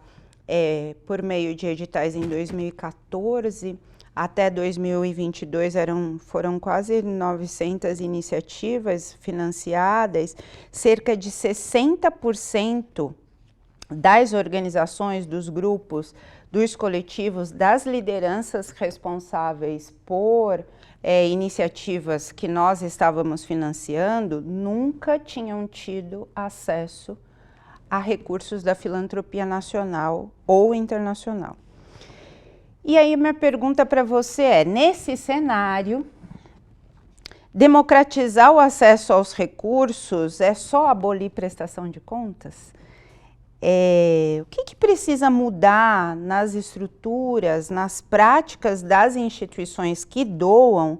por meio de editais em 2014, até 2022 foram quase 900 iniciativas financiadas, cerca de 60% das organizações, dos grupos, dos coletivos, das lideranças responsáveis por iniciativas que nós estávamos financiando, nunca tinham tido acesso a recursos da filantropia nacional ou internacional. E aí minha pergunta para você nesse cenário, democratizar o acesso aos recursos é só abolir prestação de contas? O que precisa mudar nas estruturas, nas práticas das instituições que doam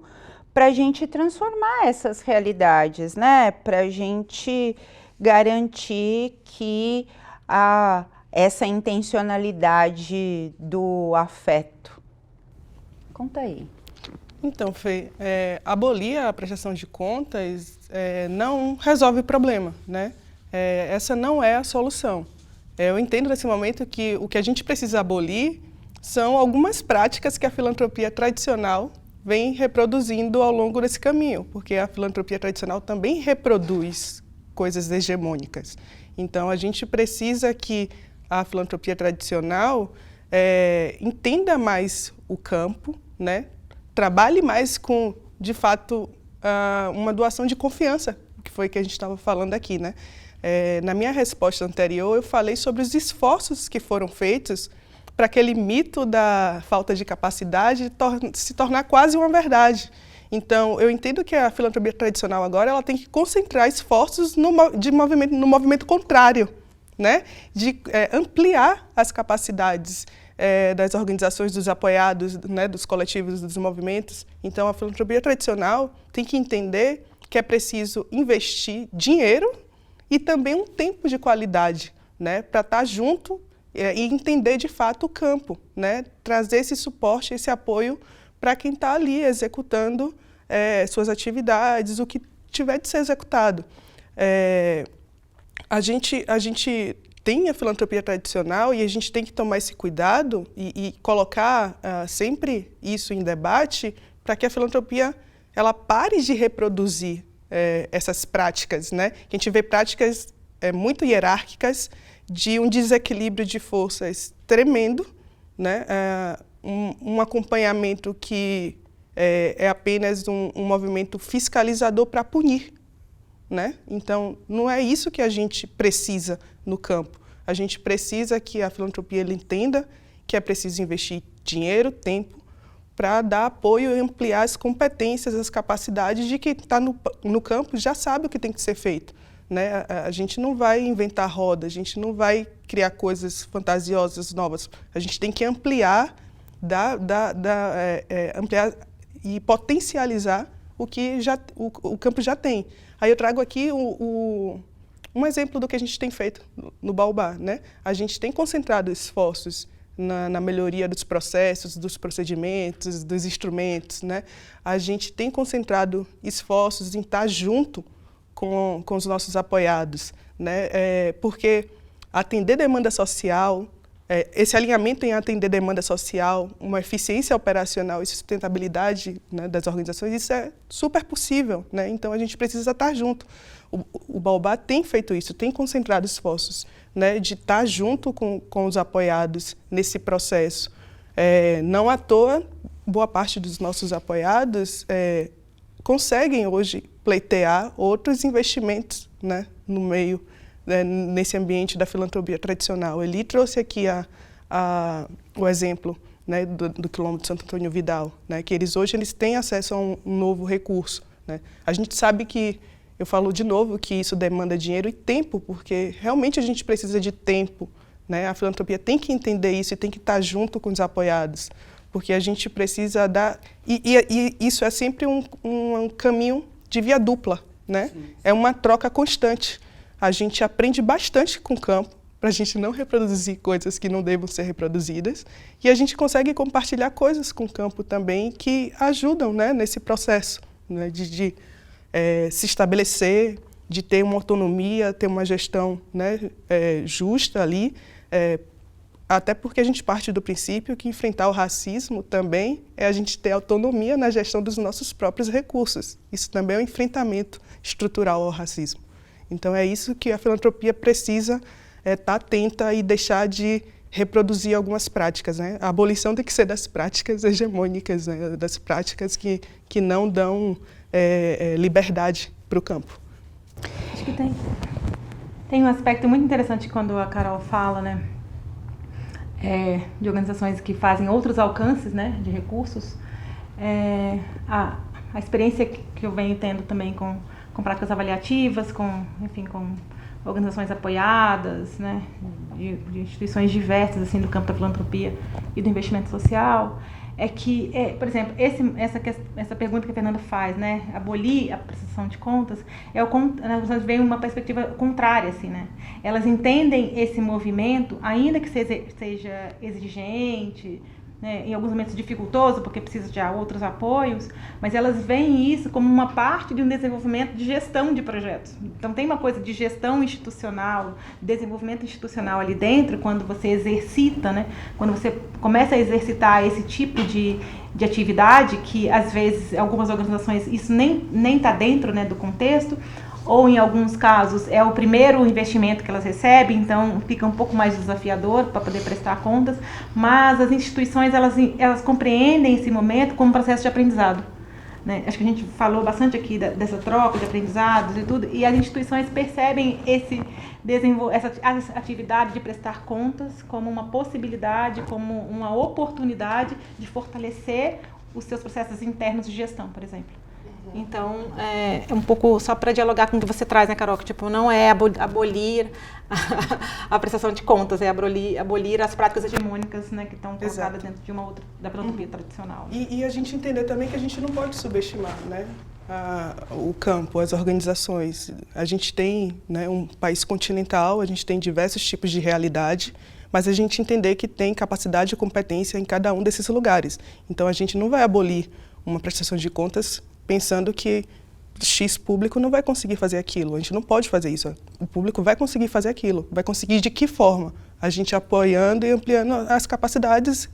para a gente transformar essas realidades, né? Para a gente garantir que essa intencionalidade do afeto. Conta aí. Então, Fê, abolir a prestação de contas não resolve o problema, né? Essa não é a solução. Eu entendo nesse momento que o que a gente precisa abolir são algumas práticas que a filantropia tradicional vem reproduzindo ao longo desse caminho, porque a filantropia tradicional também reproduz coisas hegemônicas. Então, a gente precisa que a filantropia tradicional entenda mais o campo, né? Trabalhe mais com, de fato, uma doação de confiança, que foi que a gente estava falando aqui, né? Na minha resposta anterior, eu falei sobre os esforços que foram feitos para aquele mito da falta de capacidade se tornar quase uma verdade. Então, eu entendo que a filantropia tradicional agora ela tem que concentrar esforços no movimento contrário, né? De ampliar as capacidades das organizações, dos apoiados, né? Dos coletivos, dos movimentos. Então, a filantropia tradicional tem que entender que é preciso investir dinheiro e também um tempo de qualidade, né? Para estar junto e entender de fato o campo, né? Trazer esse suporte, esse apoio para quem está ali executando suas atividades, o que tiver de ser executado. A gente tem a filantropia tradicional e a gente tem que tomar esse cuidado e colocar sempre isso em debate para que a filantropia ela pare de reproduzir essas práticas, né? A gente vê práticas muito hierárquicas de um desequilíbrio de forças tremendo, né? Um acompanhamento que é apenas um movimento fiscalizador para punir, né? Então, não é isso que a gente precisa no campo. A gente precisa que a filantropia entenda que é preciso investir dinheiro, tempo, para dar apoio e ampliar as competências, as capacidades de quem está no campo já sabe o que tem que ser feito, né? A gente não vai inventar roda, a gente não vai criar coisas fantasiosas novas. A gente tem que ampliar, ampliar e potencializar o que o campo já tem. Aí eu trago aqui um exemplo do que a gente tem feito no Baobá, né? A gente tem concentrado esforços na melhoria dos processos, dos procedimentos, dos instrumentos, né? A gente tem concentrado esforços em estar junto com os nossos apoiados, né? Porque atender demanda social, esse alinhamento em atender demanda social, uma eficiência operacional e sustentabilidade, né, das organizações, isso é super possível, né? Então a gente precisa estar junto. O Baobá tem feito isso, tem concentrado esforços, né, de estar junto com os apoiados nesse processo. Não à toa, boa parte dos nossos apoiados conseguem hoje pleitear outros investimentos, né, no meio, nesse ambiente da filantropia tradicional. Ele trouxe aqui o exemplo, né, do Quilombo de Santo Antônio Vidal, né, que hoje eles têm acesso a um novo recurso, né. A gente sabe que, eu falo de novo, que isso demanda dinheiro e tempo, porque realmente a gente precisa de tempo, né. A filantropia tem que entender isso e tem que estar junto com os apoiados, porque a gente precisa dar... E isso é sempre um caminho de via dupla, né? Sim. É uma troca constante. A gente aprende bastante com o campo, para a gente não reproduzir coisas que não devam ser reproduzidas, e a gente consegue compartilhar coisas com o campo também que ajudam, né, nesse processo, né, de se estabelecer, de ter uma autonomia, ter uma gestão, né, justa ali, até porque a gente parte do princípio que enfrentar o racismo também é a gente ter autonomia na gestão dos nossos próprios recursos. Isso também é um enfrentamento estrutural ao racismo. Então é isso que a filantropia precisa estar atenta e deixar de reproduzir algumas práticas, né? A abolição tem que ser das práticas hegemônicas, né? Das práticas que não dão liberdade para o campo. Acho que tem um aspecto muito interessante quando a Carol fala, né? De organizações que fazem outros alcances, né, de recursos. A experiência que eu venho tendo também com práticas avaliativas, com organizações apoiadas, né, de instituições diversas assim, do campo da filantropia e do investimento social, é que, por exemplo, essa pergunta que a Fernanda faz, né, abolir a prestação de contas, nós vemos uma perspectiva contrária, assim, né? Elas entendem esse movimento, ainda que seja exigente, né, em alguns momentos dificultoso, porque precisa de outros apoios, mas elas veem isso como uma parte de um desenvolvimento de gestão de projetos. Então tem uma coisa de gestão institucional, desenvolvimento institucional ali dentro, quando você exercita, né, quando você começa a exercitar esse tipo de atividade, que às vezes algumas organizações isso nem está dentro, né, do contexto, ou em alguns casos é o primeiro investimento que elas recebem, então fica um pouco mais desafiador para poder prestar contas, mas as instituições elas compreendem esse momento como um processo de aprendizado, né? Acho que a gente falou bastante aqui dessa troca de aprendizados e tudo, e as instituições percebem essa atividade de prestar contas como uma possibilidade, como uma oportunidade de fortalecer os seus processos internos de gestão, por exemplo. Então, é um pouco só para dialogar com o que você traz, né, Carol? Que, tipo, não é abolir a prestação de contas, é abolir as práticas hegemônicas, né, que estão colocadas dentro de uma outra, da filantropia tradicional. E a gente entender também que a gente não pode subestimar, né, o campo, as organizações. A gente tem, né, um país continental, a gente tem diversos tipos de realidade, mas a gente entender que tem capacidade e competência em cada um desses lugares. Então, a gente não vai abolir uma prestação de contas pensando que X público não vai conseguir fazer aquilo. A gente não pode fazer isso. O público vai conseguir fazer aquilo. Vai conseguir de que forma? A gente apoiando e ampliando as capacidades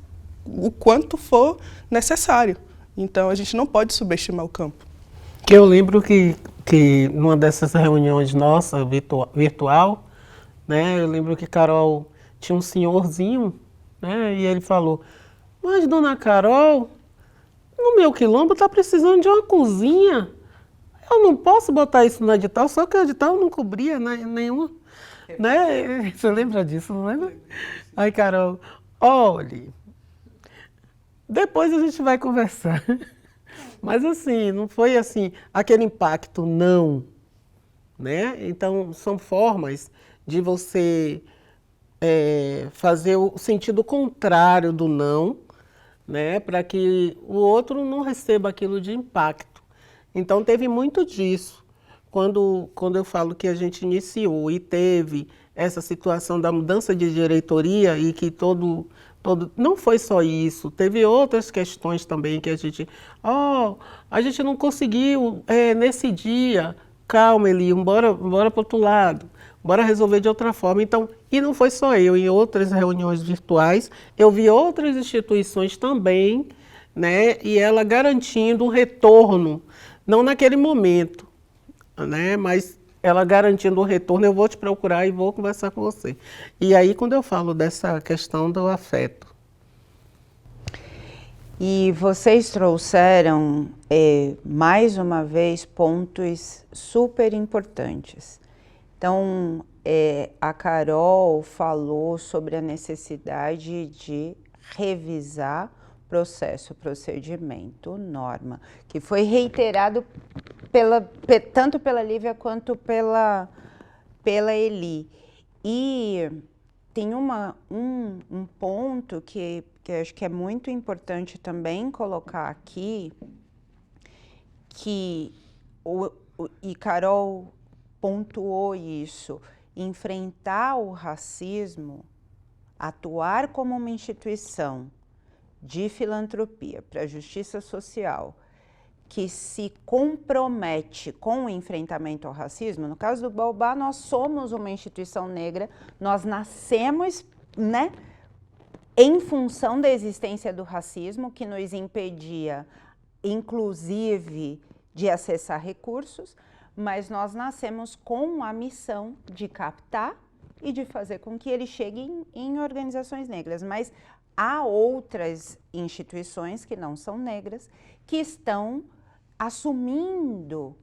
o quanto for necessário. Então, a gente não pode subestimar o campo. Eu lembro que numa dessas reuniões nossa virtual, né, eu lembro que Carol tinha um senhorzinho, né, e ele falou, mas dona Carol, no meu quilombo está precisando de uma cozinha. Eu não posso botar isso no edital, só que o edital não cobria nenhuma. Né? Você lembra disso, não lembra? Aí, Carol, olhe, depois a gente vai conversar. Mas assim, não foi assim, aquele impacto, não. Né? Então, são formas de você fazer o sentido contrário do não, né, para que o outro não receba aquilo de impacto. Então, teve muito disso. Quando eu falo que a gente iniciou e teve essa situação da mudança de diretoria e que não foi só isso, teve outras questões também que a gente não conseguiu nesse dia, calma, Eli, bora para o outro lado, bora resolver de outra forma. Então, e não foi só eu, em outras reuniões virtuais, eu vi outras instituições também, né, e ela garantindo um retorno, não naquele momento, né, mas ela garantindo o retorno, eu vou te procurar e vou conversar com você. E aí, quando eu falo dessa questão do afeto. E vocês trouxeram, mais uma vez, pontos super importantes. Então, a Carol falou sobre a necessidade de revisar processo, procedimento, norma, que foi reiterado tanto pela Lívia quanto pela Eli. E tem um ponto que acho que é muito importante também colocar aqui, e Carol pontuou isso, enfrentar o racismo, atuar como uma instituição de filantropia para a justiça social, que se compromete com o enfrentamento ao racismo. No caso do Baobá, nós somos uma instituição negra, nós nascemos, né, em função da existência do racismo, que nos impedia, inclusive, de acessar recursos, mas nós nascemos com a missão de captar e de fazer com que ele chegue em organizações negras. Mas há outras instituições que não são negras, que estão assumindo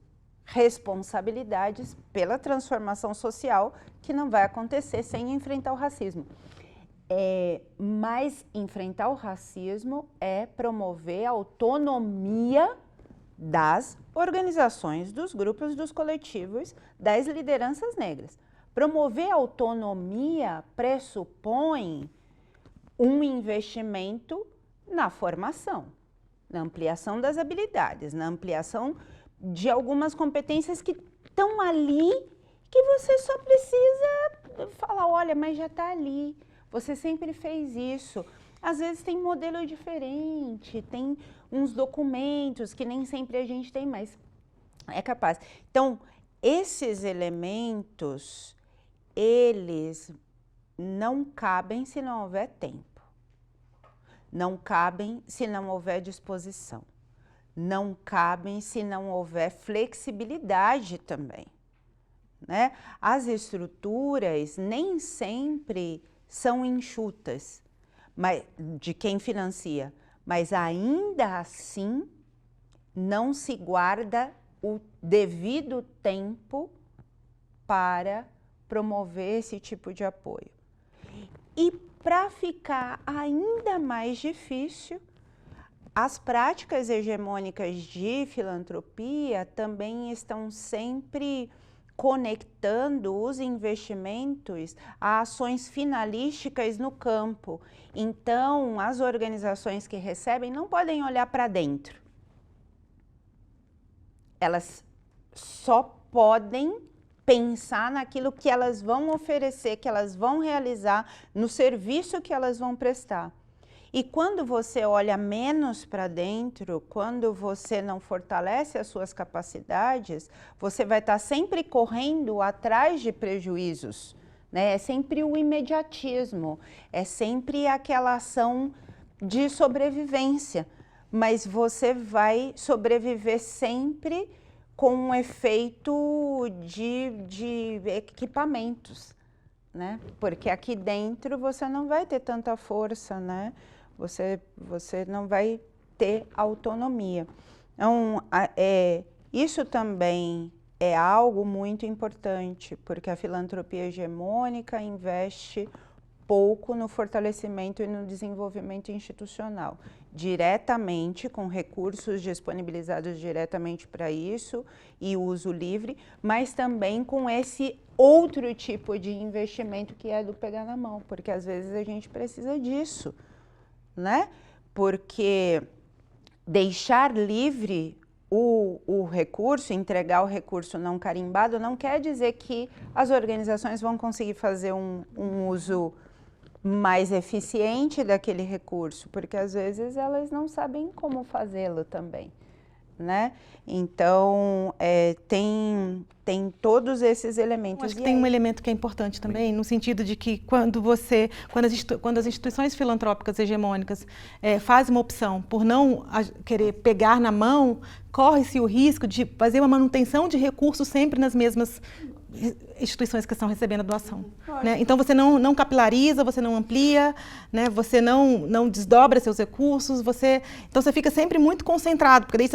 responsabilidades pela transformação social, que não vai acontecer sem enfrentar o racismo. Mas enfrentar o racismo é promover a autonomia das organizações, dos grupos, dos coletivos, das lideranças negras. Promover a autonomia pressupõe um investimento na formação, na ampliação das habilidades, na ampliação de algumas competências que estão ali, que você só precisa falar, olha, mas já está ali, você sempre fez isso. Às vezes tem modelo diferente, tem uns documentos que nem sempre a gente tem, mas é capaz. Então, esses elementos, eles não cabem se não houver tempo. Não cabem se não houver disposição. Não cabem se não houver flexibilidade também, né? As estruturas nem sempre são enxutas, mas, de quem financia, mas ainda assim não se guarda o devido tempo para promover esse tipo de apoio. E para ficar ainda mais difícil, as práticas hegemônicas de filantropia também estão sempre conectando os investimentos a ações finalísticas no campo. Então, as organizações que recebem não podem olhar para dentro. Elas só podem pensar naquilo que elas vão oferecer, que elas vão realizar, no serviço que elas vão prestar. E quando você olha menos para dentro, quando você não fortalece as suas capacidades, você vai estar sempre correndo atrás de prejuízos, né? É sempre o imediatismo, é sempre aquela ação de sobrevivência, mas você vai sobreviver sempre com um efeito de equipamentos, né? Porque aqui dentro você não vai ter tanta força, né? Você não vai ter autonomia. Então, isso também é algo muito importante, porque a filantropia hegemônica investe pouco no fortalecimento e no desenvolvimento institucional, diretamente, com recursos disponibilizados diretamente para isso e uso livre, mas também com esse outro tipo de investimento que é do pegar na mão, porque às vezes a gente precisa disso, né? Porque deixar livre o recurso, entregar o recurso não carimbado, não quer dizer que as organizações vão conseguir fazer um uso mais eficiente daquele recurso, porque às vezes elas não sabem como fazê-lo também, né? Então, tem todos esses elementos. Eu acho que tem um elemento que é importante também, no sentido de que quando as instituições filantrópicas hegemônicas fazem uma opção por não querer pegar na mão, corre-se o risco de fazer uma manutenção de recursos sempre nas mesmas instituições que estão recebendo a doação, né? Então você não capilariza, você não amplia, né? Você não desdobra seus recursos, então você fica sempre muito concentrado, porque daí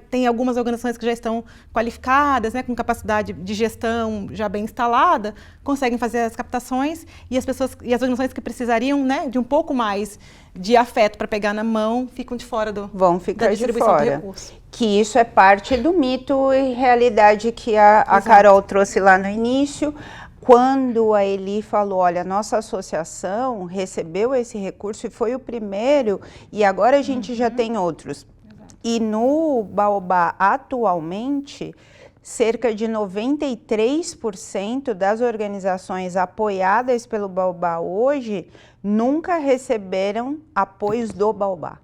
tem algumas organizações que já estão qualificadas, né, com capacidade de gestão já bem instalada, conseguem fazer as captações, e as organizações que precisariam, né, de um pouco mais de afeto para pegar na mão, ficam de fora vão ficar da distribuição de fora. do recurso. Que isso é parte do mito e realidade que a Carol trouxe lá no início, quando a Eli falou, olha, nossa associação recebeu esse recurso e foi o primeiro, e agora a gente já tem outros. E no Baobá, atualmente, cerca de 93% das organizações apoiadas pelo Baobá hoje nunca receberam apoios do Baobá.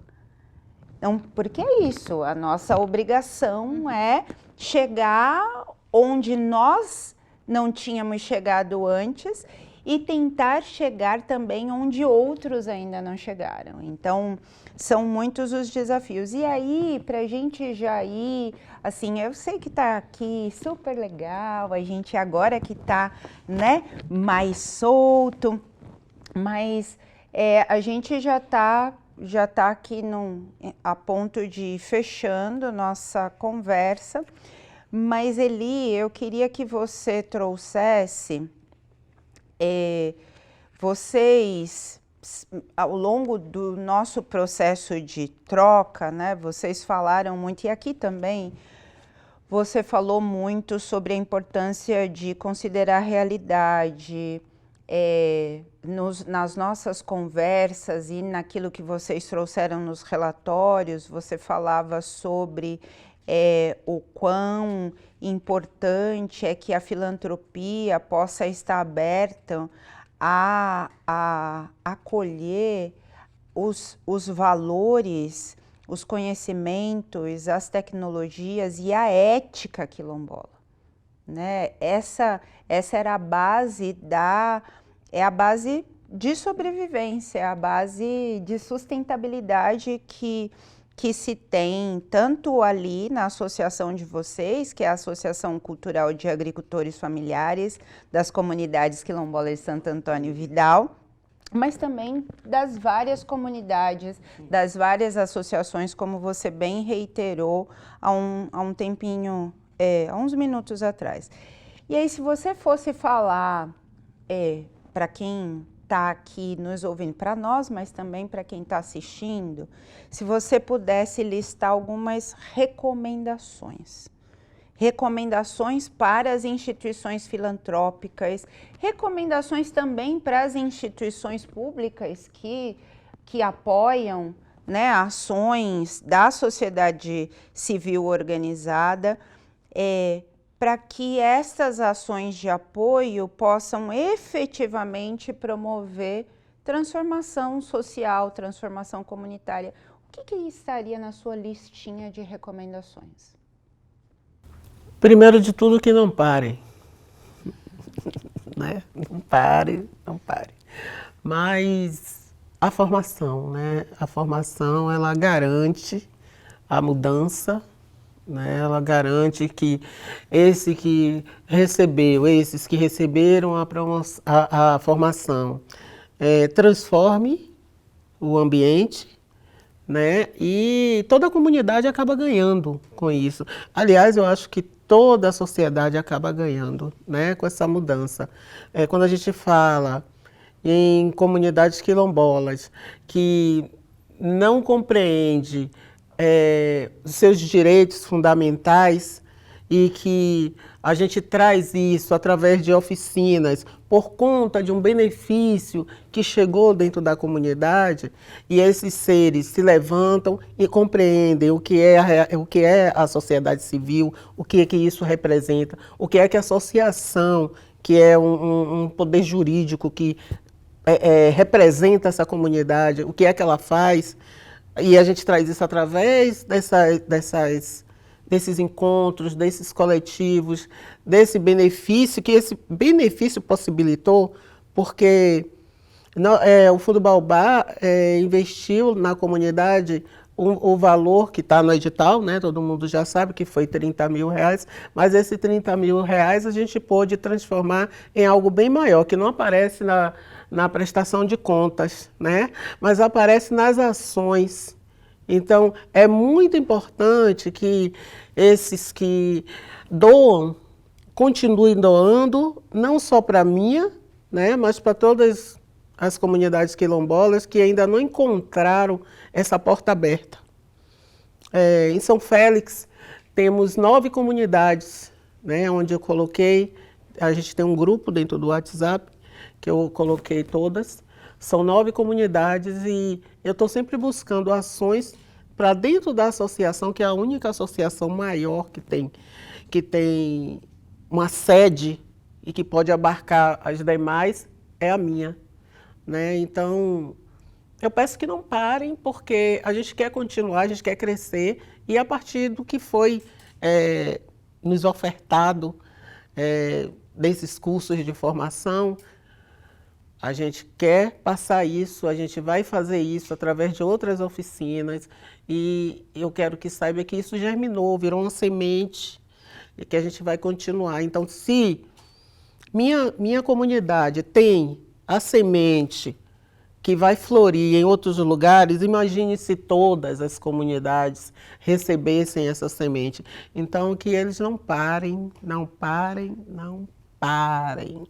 Então, porque é isso, a nossa obrigação é chegar onde nós não tínhamos chegado antes e tentar chegar também onde outros ainda não chegaram. Então, são muitos os desafios. E aí, para a gente já ir, assim, eu sei que está aqui super legal, a gente agora que está, né, mais solto, mas a gente já está aqui a ponto de ir fechando nossa conversa, mas Eli, eu queria que você trouxesse, vocês, ao longo do nosso processo de troca, né, vocês falaram muito, e aqui também, você falou muito sobre a importância de considerar a realidade, nas nossas conversas e naquilo que vocês trouxeram nos relatórios, você falava sobre o quão importante é que a filantropia possa estar aberta a acolher os valores, os conhecimentos, as tecnologias e a ética quilombola, né? Essa era a base a base de sobrevivência, a base de sustentabilidade que se tem tanto ali na associação de vocês, que é a Associação Cultural de Agricultores Familiares das Comunidades Quilombolas de Santo Antônio e Vidal, mas também das várias comunidades, das várias associações, como você bem reiterou há um tempinho, há uns minutos atrás. E aí, se você fosse falar para quem está aqui nos ouvindo, para nós, mas também para quem está assistindo, se você pudesse listar algumas recomendações para as instituições filantrópicas, recomendações também para as instituições públicas que apoiam, né, ações da sociedade civil organizada, para que essas ações de apoio possam efetivamente promover transformação social, transformação comunitária. O que estaria na sua listinha de recomendações? Primeiro de tudo, que não parem. Né? Não pare. Mas a formação, né? A formação, ela garante a mudança, né? Ela garante que esses que receberam a formação transforme o ambiente, né? E toda a comunidade acaba ganhando com isso. Aliás, eu acho que toda a sociedade acaba ganhando, né, com essa mudança. Quando a gente fala em comunidades quilombolas que não compreende seus direitos fundamentais e que a gente traz isso através de oficinas por conta de um benefício que chegou dentro da comunidade, e esses seres se levantam e compreendem o que é a sociedade civil, o que isso representa, o que a associação, que é um poder jurídico que representa essa comunidade, o que ela faz. E a gente traz isso através desses encontros, desses coletivos, desse benefício, que esse benefício possibilitou, porque o Fundo Baobá investiu na comunidade o valor que está no edital, né? Todo mundo já sabe que foi R$30 mil, mas esse R$30 mil a gente pôde transformar em algo bem maior, que não aparece na prestação de contas, né? Mas aparece nas ações. Então, é muito importante que esses que doam continuem doando, não só para a minha, né? Mas para todas as comunidades quilombolas que ainda não encontraram essa porta aberta. Em São Félix, temos 9 comunidades, né, onde eu coloquei, a gente tem um grupo dentro do WhatsApp, que eu coloquei todas, são 9 comunidades e eu estou sempre buscando ações para dentro da associação, que é a única associação maior que tem uma sede e que pode abarcar as demais, é a minha. Né? Então, eu peço que não parem, porque a gente quer continuar, a gente quer crescer, e a partir do que foi nos ofertado desses cursos de formação, a gente quer passar isso, a gente vai fazer isso através de outras oficinas, e eu quero que saiba que isso germinou, virou uma semente, e que a gente vai continuar. Então, se minha comunidade tem a semente que vai florir em outros lugares, imagine se todas as comunidades recebessem essa semente. Então, que eles não parem, não parem, não parem.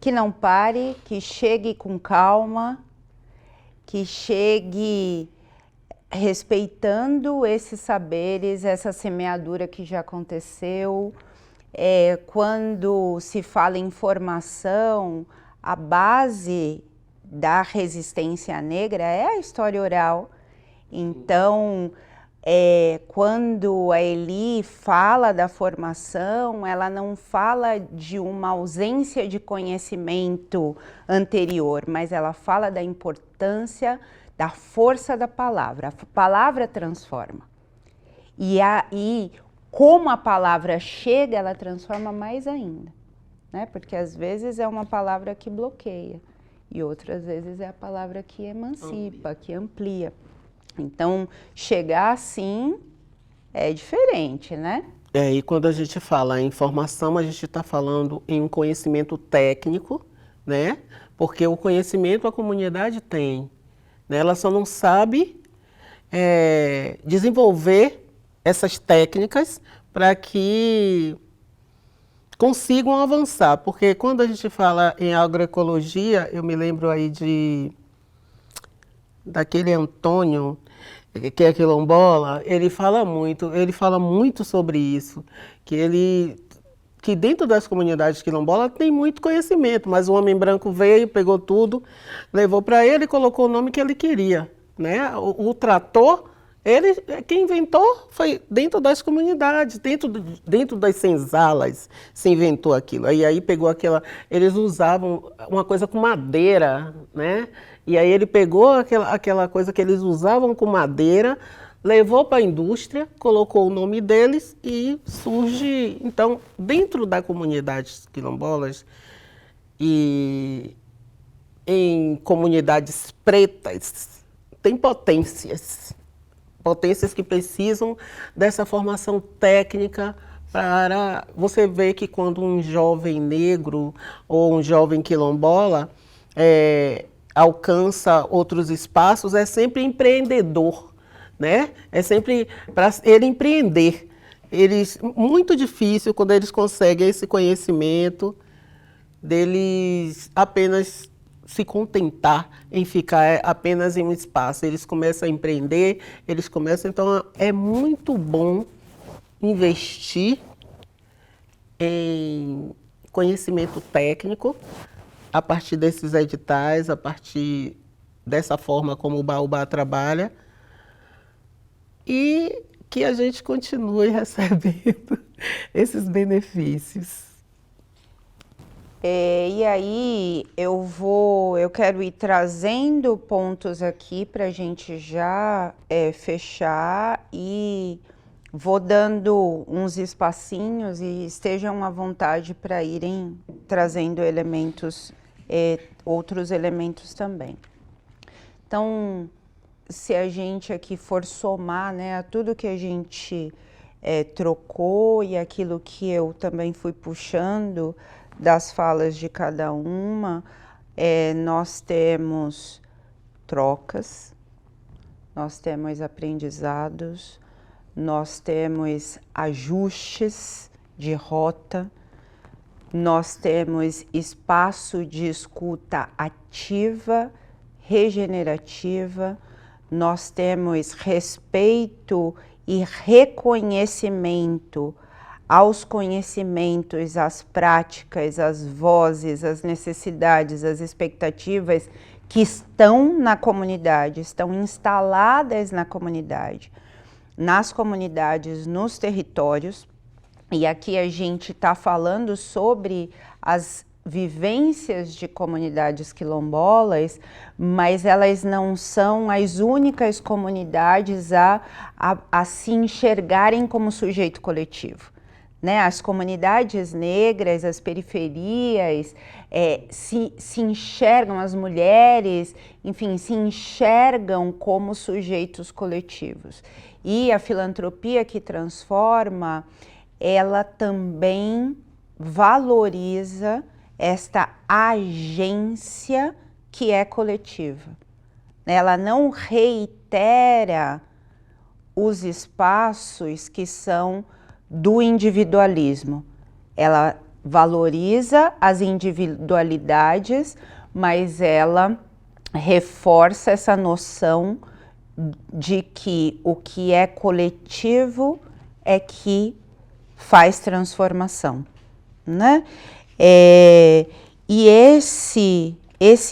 Que não pare, que chegue com calma, que chegue respeitando esses saberes, essa semeadura que já aconteceu. Quando se fala em formação, a base da resistência negra é a história oral. Então, quando a Eli fala da formação, ela não fala de uma ausência de conhecimento anterior, mas ela fala da importância da força da palavra. A palavra transforma. E como a palavra chega, ela transforma mais ainda, né? Porque às vezes é uma palavra que bloqueia e outras vezes é a palavra que emancipa, que amplia. Então, chegar assim é diferente, né? E quando a gente fala em formação, a gente está falando em um conhecimento técnico, né? Porque o conhecimento a comunidade tem, né? Ela só não sabe desenvolver essas técnicas para que consigam avançar. Porque quando a gente fala em agroecologia, eu me lembro aí daquele Antônio, que é quilombola, ele fala muito sobre isso, que dentro das comunidades quilombolas tem muito conhecimento, mas o homem branco veio, pegou tudo, levou para ele e colocou o nome que ele queria, né? O trator, quem inventou foi dentro das comunidades, dentro das senzalas se inventou aquilo. Aí pegou eles usavam uma coisa com madeira, né? E aí ele pegou aquela coisa que eles usavam com madeira, levou para a indústria, colocou o nome deles e surge. Então, dentro das comunidades quilombolas e em comunidades pretas, tem potências que precisam dessa formação técnica para você ver que quando um jovem negro ou um jovem quilombola alcança outros espaços, é sempre empreendedor, né? É sempre para ele empreender. Muito difícil quando eles conseguem esse conhecimento deles apenas se contentar em ficar apenas em um espaço. Eles começam a empreender, então é muito bom investir em conhecimento técnico a partir desses editais, a partir dessa forma como o Baobá trabalha, e que a gente continue recebendo esses benefícios. E aí eu quero ir trazendo pontos aqui para a gente já fechar e vou dando uns espacinhos e estejam à vontade para irem trazendo elementos, outros elementos também. Então, se a gente aqui for somar, né, a tudo que a gente trocou e aquilo que eu também fui puxando das falas de cada uma, nós temos trocas, nós temos aprendizados, nós temos ajustes de rota, nós temos espaço de escuta ativa, regenerativa, nós temos respeito e reconhecimento aos conhecimentos, às práticas, às vozes, às necessidades, às expectativas que estão na comunidade, estão instaladas na comunidade, nas comunidades, nos territórios. E aqui a gente está falando sobre as vivências de comunidades quilombolas, mas elas não são as únicas comunidades a se enxergarem como sujeito coletivo. Né? As comunidades negras, as periferias, se enxergam, as mulheres, enfim, se enxergam como sujeitos coletivos. E a filantropia que transforma, ela também valoriza esta agência que é coletiva. Ela não reitera os espaços que são do individualismo. Ela valoriza as individualidades, mas ela reforça essa noção de que o que é coletivo é que faz transformação, né? E esse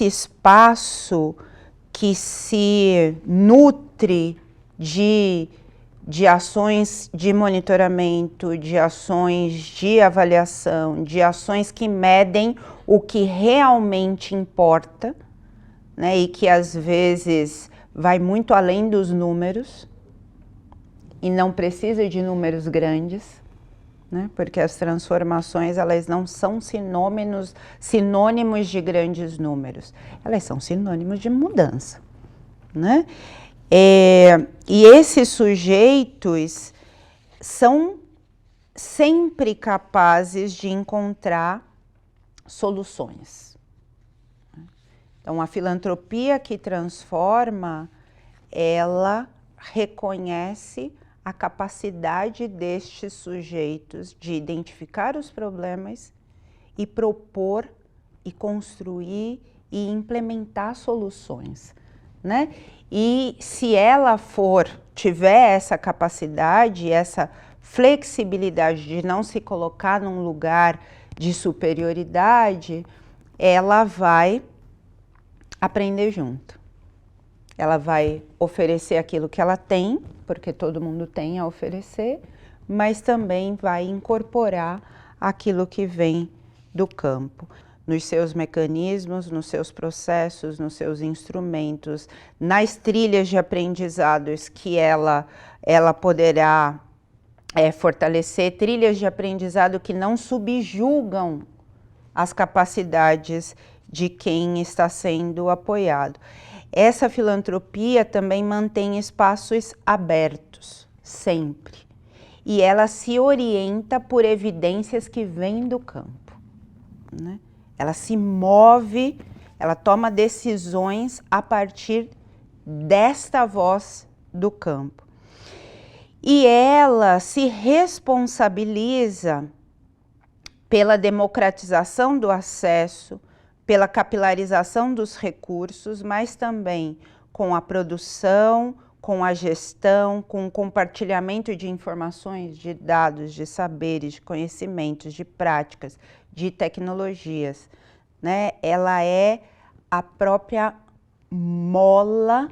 espaço que se nutre de ações de monitoramento, de ações de avaliação, de ações que medem o que realmente importa, né, e que às vezes vai muito além dos números e não precisa de números grandes, né, porque as transformações elas não são sinônimos de grandes números, elas são sinônimos de mudança, né? E esses sujeitos são sempre capazes de encontrar soluções. Então, a filantropia que transforma, ela reconhece a capacidade destes sujeitos de identificar os problemas e propor e construir e implementar soluções, né? E se ela tiver essa capacidade, essa flexibilidade de não se colocar num lugar de superioridade, ela vai aprender junto. Ela vai oferecer aquilo que ela tem, porque todo mundo tem a oferecer, mas também vai incorporar aquilo que vem do campo, nos seus mecanismos, nos seus processos, nos seus instrumentos, nas trilhas de aprendizados que ela poderá fortalecer, trilhas de aprendizado que não subjugam as capacidades de quem está sendo apoiado. Essa filantropia também mantém espaços abertos, sempre. E ela se orienta por evidências que vêm do campo, né? Ela se move, ela toma decisões a partir desta voz do campo. E ela se responsabiliza pela democratização do acesso, pela capilarização dos recursos, mas também com a produção, com a gestão, com o compartilhamento de informações, de dados, de saberes, de conhecimentos, de práticas, de tecnologias, né? Ela é a própria mola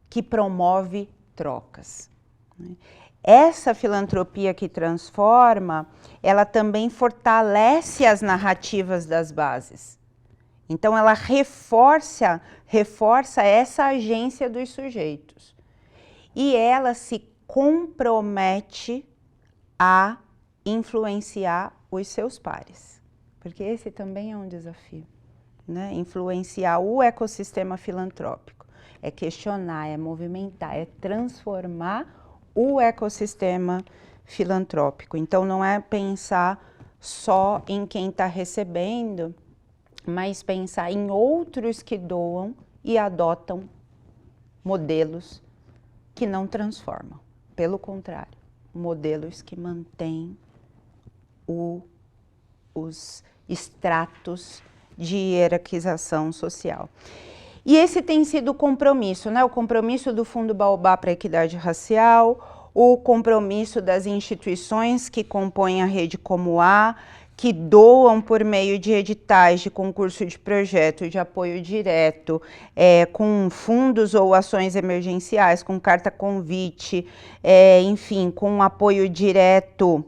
que promove trocas, né? Essa filantropia que transforma, ela também fortalece as narrativas das bases. Então, ela reforça essa agência dos sujeitos. E ela se compromete a influenciar os seus pares, porque esse também é um desafio, né? Influenciar o ecossistema filantrópico, é questionar, é movimentar, é transformar o ecossistema filantrópico. Então não é pensar só em quem está recebendo, mas pensar em outros que doam e adotam modelos que não transformam, pelo contrário, modelos que mantêm os estratos de hierarquização social. E esse tem sido o compromisso, né? O compromisso do Fundo Baobá para a Equidade Racial, o compromisso das instituições que compõem a Rede Como A, que doam por meio de editais de concurso de projeto, de apoio direto, com fundos ou ações emergenciais, com carta convite, enfim, com apoio direto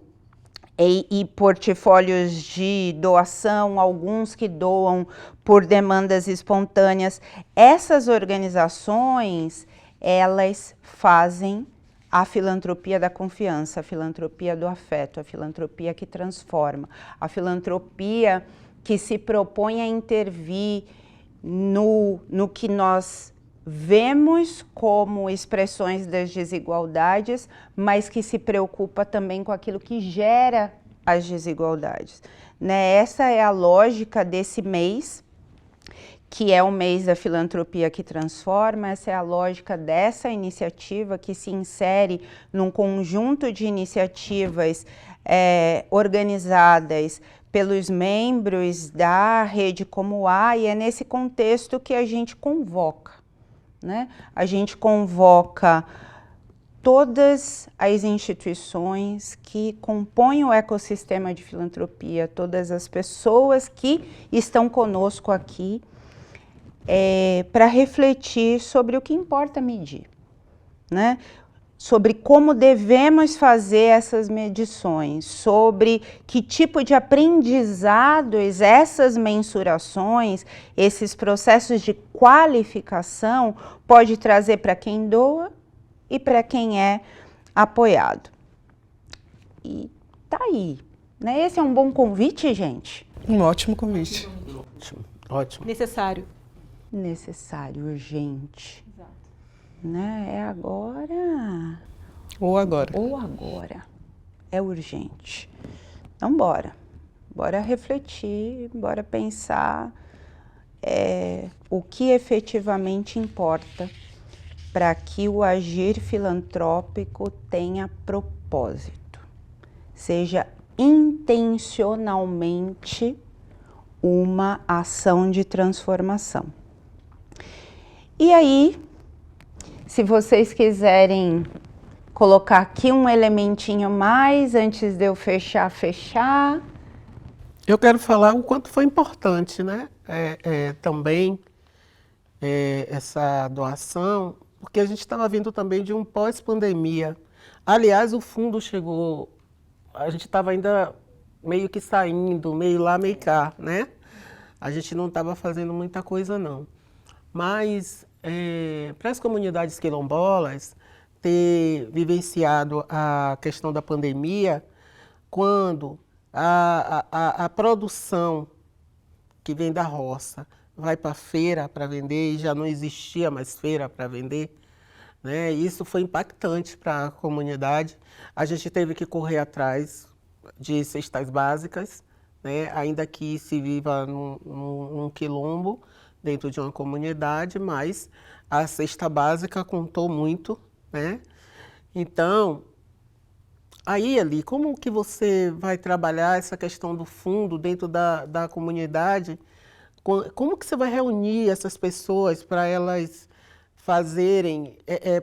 e portfólios de doação, alguns que doam por demandas espontâneas. Essas organizações, elas fazem a filantropia da confiança, a filantropia do afeto, a filantropia que transforma, a filantropia que se propõe a intervir no que nós vemos como expressões das desigualdades, mas que se preocupa também com aquilo que gera as desigualdades, né? Essa é a lógica desse mês, que é o mês da filantropia que transforma. Essa é a lógica dessa iniciativa que se insere num conjunto de iniciativas organizadas pelos membros da Rede Como A, e é nesse contexto que a gente convoca, né? A gente convoca todas as instituições que compõem o ecossistema de filantropia, todas as pessoas que estão conosco aqui, para refletir sobre o que importa medir, né? Sobre como devemos fazer essas medições, sobre que tipo de aprendizados essas mensurações, esses processos de qualificação pode trazer para quem doa e para quem é apoiado. E tá aí, né? Esse é um bom convite, gente? Um ótimo convite. Ótimo, ótimo. Necessário. Necessário, urgente. Exato. Né? É agora Ou agora. ou agora. É urgente. Então, bora. Bora refletir, bora pensar o que efetivamente importa para que o agir filantrópico tenha propósito, seja intencionalmente uma ação de transformação. E aí, se vocês quiserem colocar aqui um elementinho mais antes de eu fechar. Eu quero falar o quanto foi importante, né? Também essa doação, porque a gente estava vindo também de um pós-pandemia. Aliás, o fundo chegou, a gente estava ainda meio que saindo, meio lá, meio cá, né? A gente não estava fazendo muita coisa, não. Mas, para as comunidades quilombolas, ter vivenciado a questão da pandemia, quando a produção que vem da roça vai para a feira para vender, e já não existia mais feira para vender, né? Isso foi impactante para a comunidade. A gente teve que correr atrás de cestas básicas, né? Ainda que se viva num quilombo, dentro de uma comunidade, mas a cesta básica contou muito, né? Então, aí, Ali, como que você vai trabalhar essa questão do fundo dentro da comunidade? Como que você vai reunir essas pessoas para elas fazerem,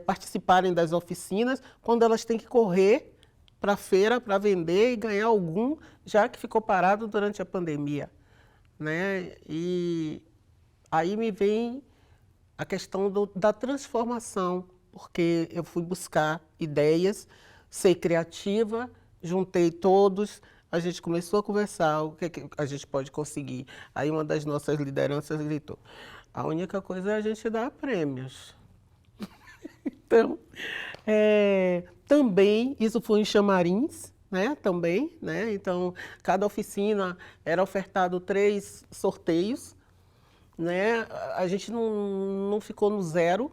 participarem das oficinas, quando elas têm que correr para a feira para vender e ganhar algum, já que ficou parado durante a pandemia, né? E aí me vem a questão da transformação, porque eu fui buscar ideias, ser criativa, juntei todos, a gente começou a conversar o que a gente pode conseguir. Aí uma das nossas lideranças gritou, a única coisa é a gente dar prêmios. Então, Também, isso foi em Chamarins, né, também, né, então cada oficina era ofertado 3 sorteios, né, a gente não ficou no zero,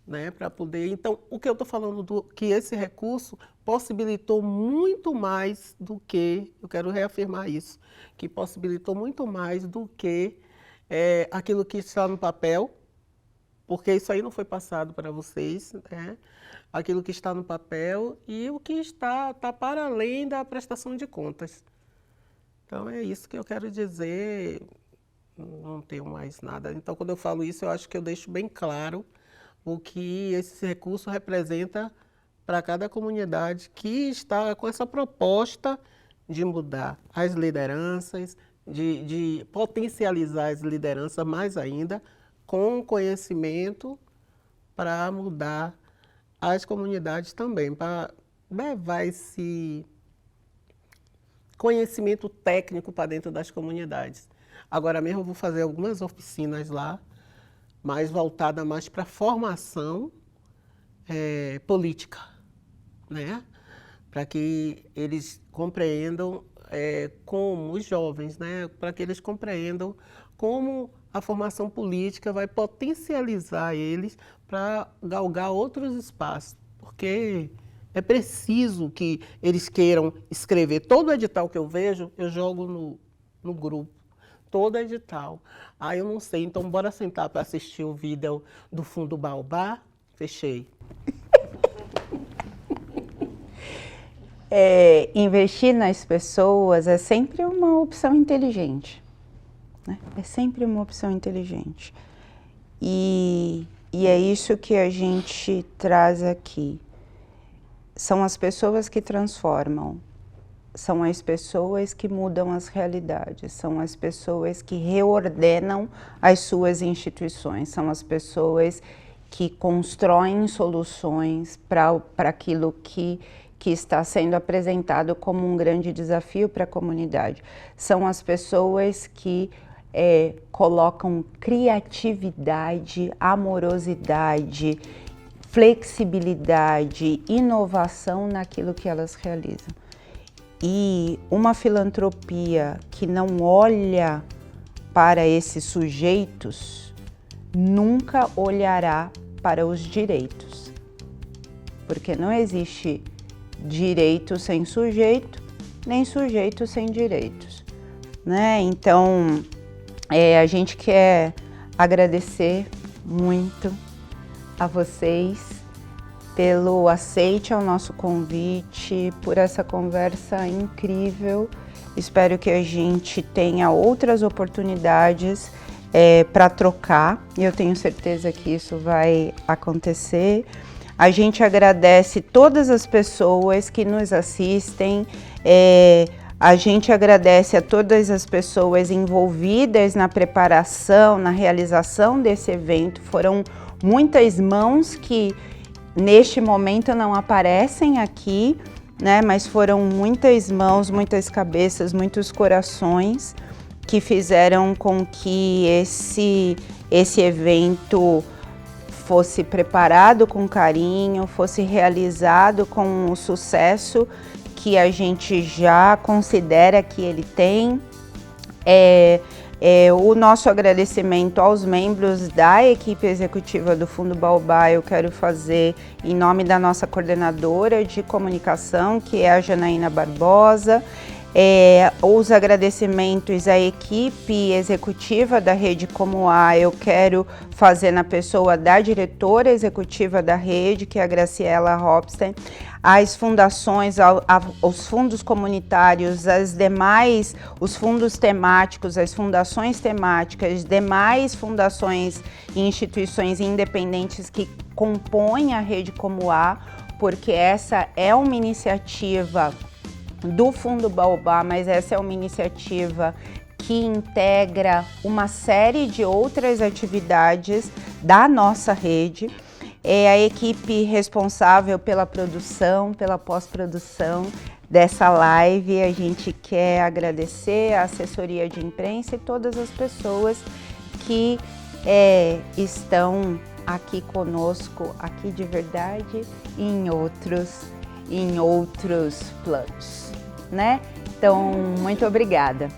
né, para poder, então o que eu estou falando que esse recurso possibilitou muito mais do que, eu quero reafirmar isso, que possibilitou muito mais do que aquilo que está no papel, porque isso aí não foi passado para vocês, né? Aquilo que está no papel e o que está para além da prestação de contas. Então é isso que eu quero dizer, não tenho mais nada. Então quando eu falo isso, eu acho que eu deixo bem claro o que esse recurso representa para cada comunidade que está com essa proposta de mudar as lideranças, de potencializar as lideranças mais ainda, com conhecimento para mudar as comunidades também, para levar esse conhecimento técnico para dentro das comunidades. Agora mesmo eu vou fazer algumas oficinas lá, mais voltada mais para a formação política, né? Para que eles compreendam como os jovens, né? Para que eles compreendam como a formação política vai potencializar eles para galgar outros espaços, porque é preciso que eles queiram escrever. Todo edital que eu vejo, eu jogo no grupo, todo edital. Aí eu não sei, então bora sentar para assistir o vídeo do Fundo Baobá? Fechei. Investir nas pessoas é sempre uma opção inteligente, né? É sempre uma opção inteligente. E é isso que a gente traz aqui. São as pessoas que transformam, são as pessoas que mudam as realidades, são as pessoas que reordenam as suas instituições, são as pessoas que constroem soluções para aquilo que está sendo apresentado como um grande desafio para a comunidade. São as pessoas que colocam criatividade, amorosidade, flexibilidade, inovação naquilo que elas realizam. E uma filantropia que não olha para esses sujeitos nunca olhará para os direitos, porque não existe direito sem sujeito, nem sujeito sem direitos, né? Então, a gente quer agradecer muito a vocês pelo aceite ao nosso convite, por essa conversa incrível. Espero que a gente tenha outras oportunidades para trocar, e eu tenho certeza que isso vai acontecer. A gente agradece todas as pessoas que nos assistem, a gente agradece a todas as pessoas envolvidas na preparação, na realização desse evento. Foram muitas mãos que neste momento não aparecem aqui, né? Mas foram muitas mãos, muitas cabeças, muitos corações que fizeram com que esse evento fosse preparado com carinho, fosse realizado com o sucesso que a gente já considera que ele tem. O nosso agradecimento aos membros da equipe executiva do Fundo Baobá eu quero fazer em nome da nossa coordenadora de comunicação, que é a Janaína Barbosa. Os agradecimentos à equipe executiva da Rede Como A, eu quero fazer na pessoa da diretora executiva da rede, que é a Graciela Hopstein, as fundações, os fundos comunitários, os fundos temáticos, as fundações temáticas, demais fundações e instituições independentes que compõem a Rede Como A, porque essa é uma iniciativa do Fundo Baobá, mas essa é uma iniciativa que integra uma série de outras atividades da nossa rede. É a equipe responsável pela produção, pela pós-produção dessa live. A gente quer agradecer a assessoria de imprensa e todas as pessoas que estão aqui conosco, aqui de verdade e em outros planos, né? Então, muito obrigada.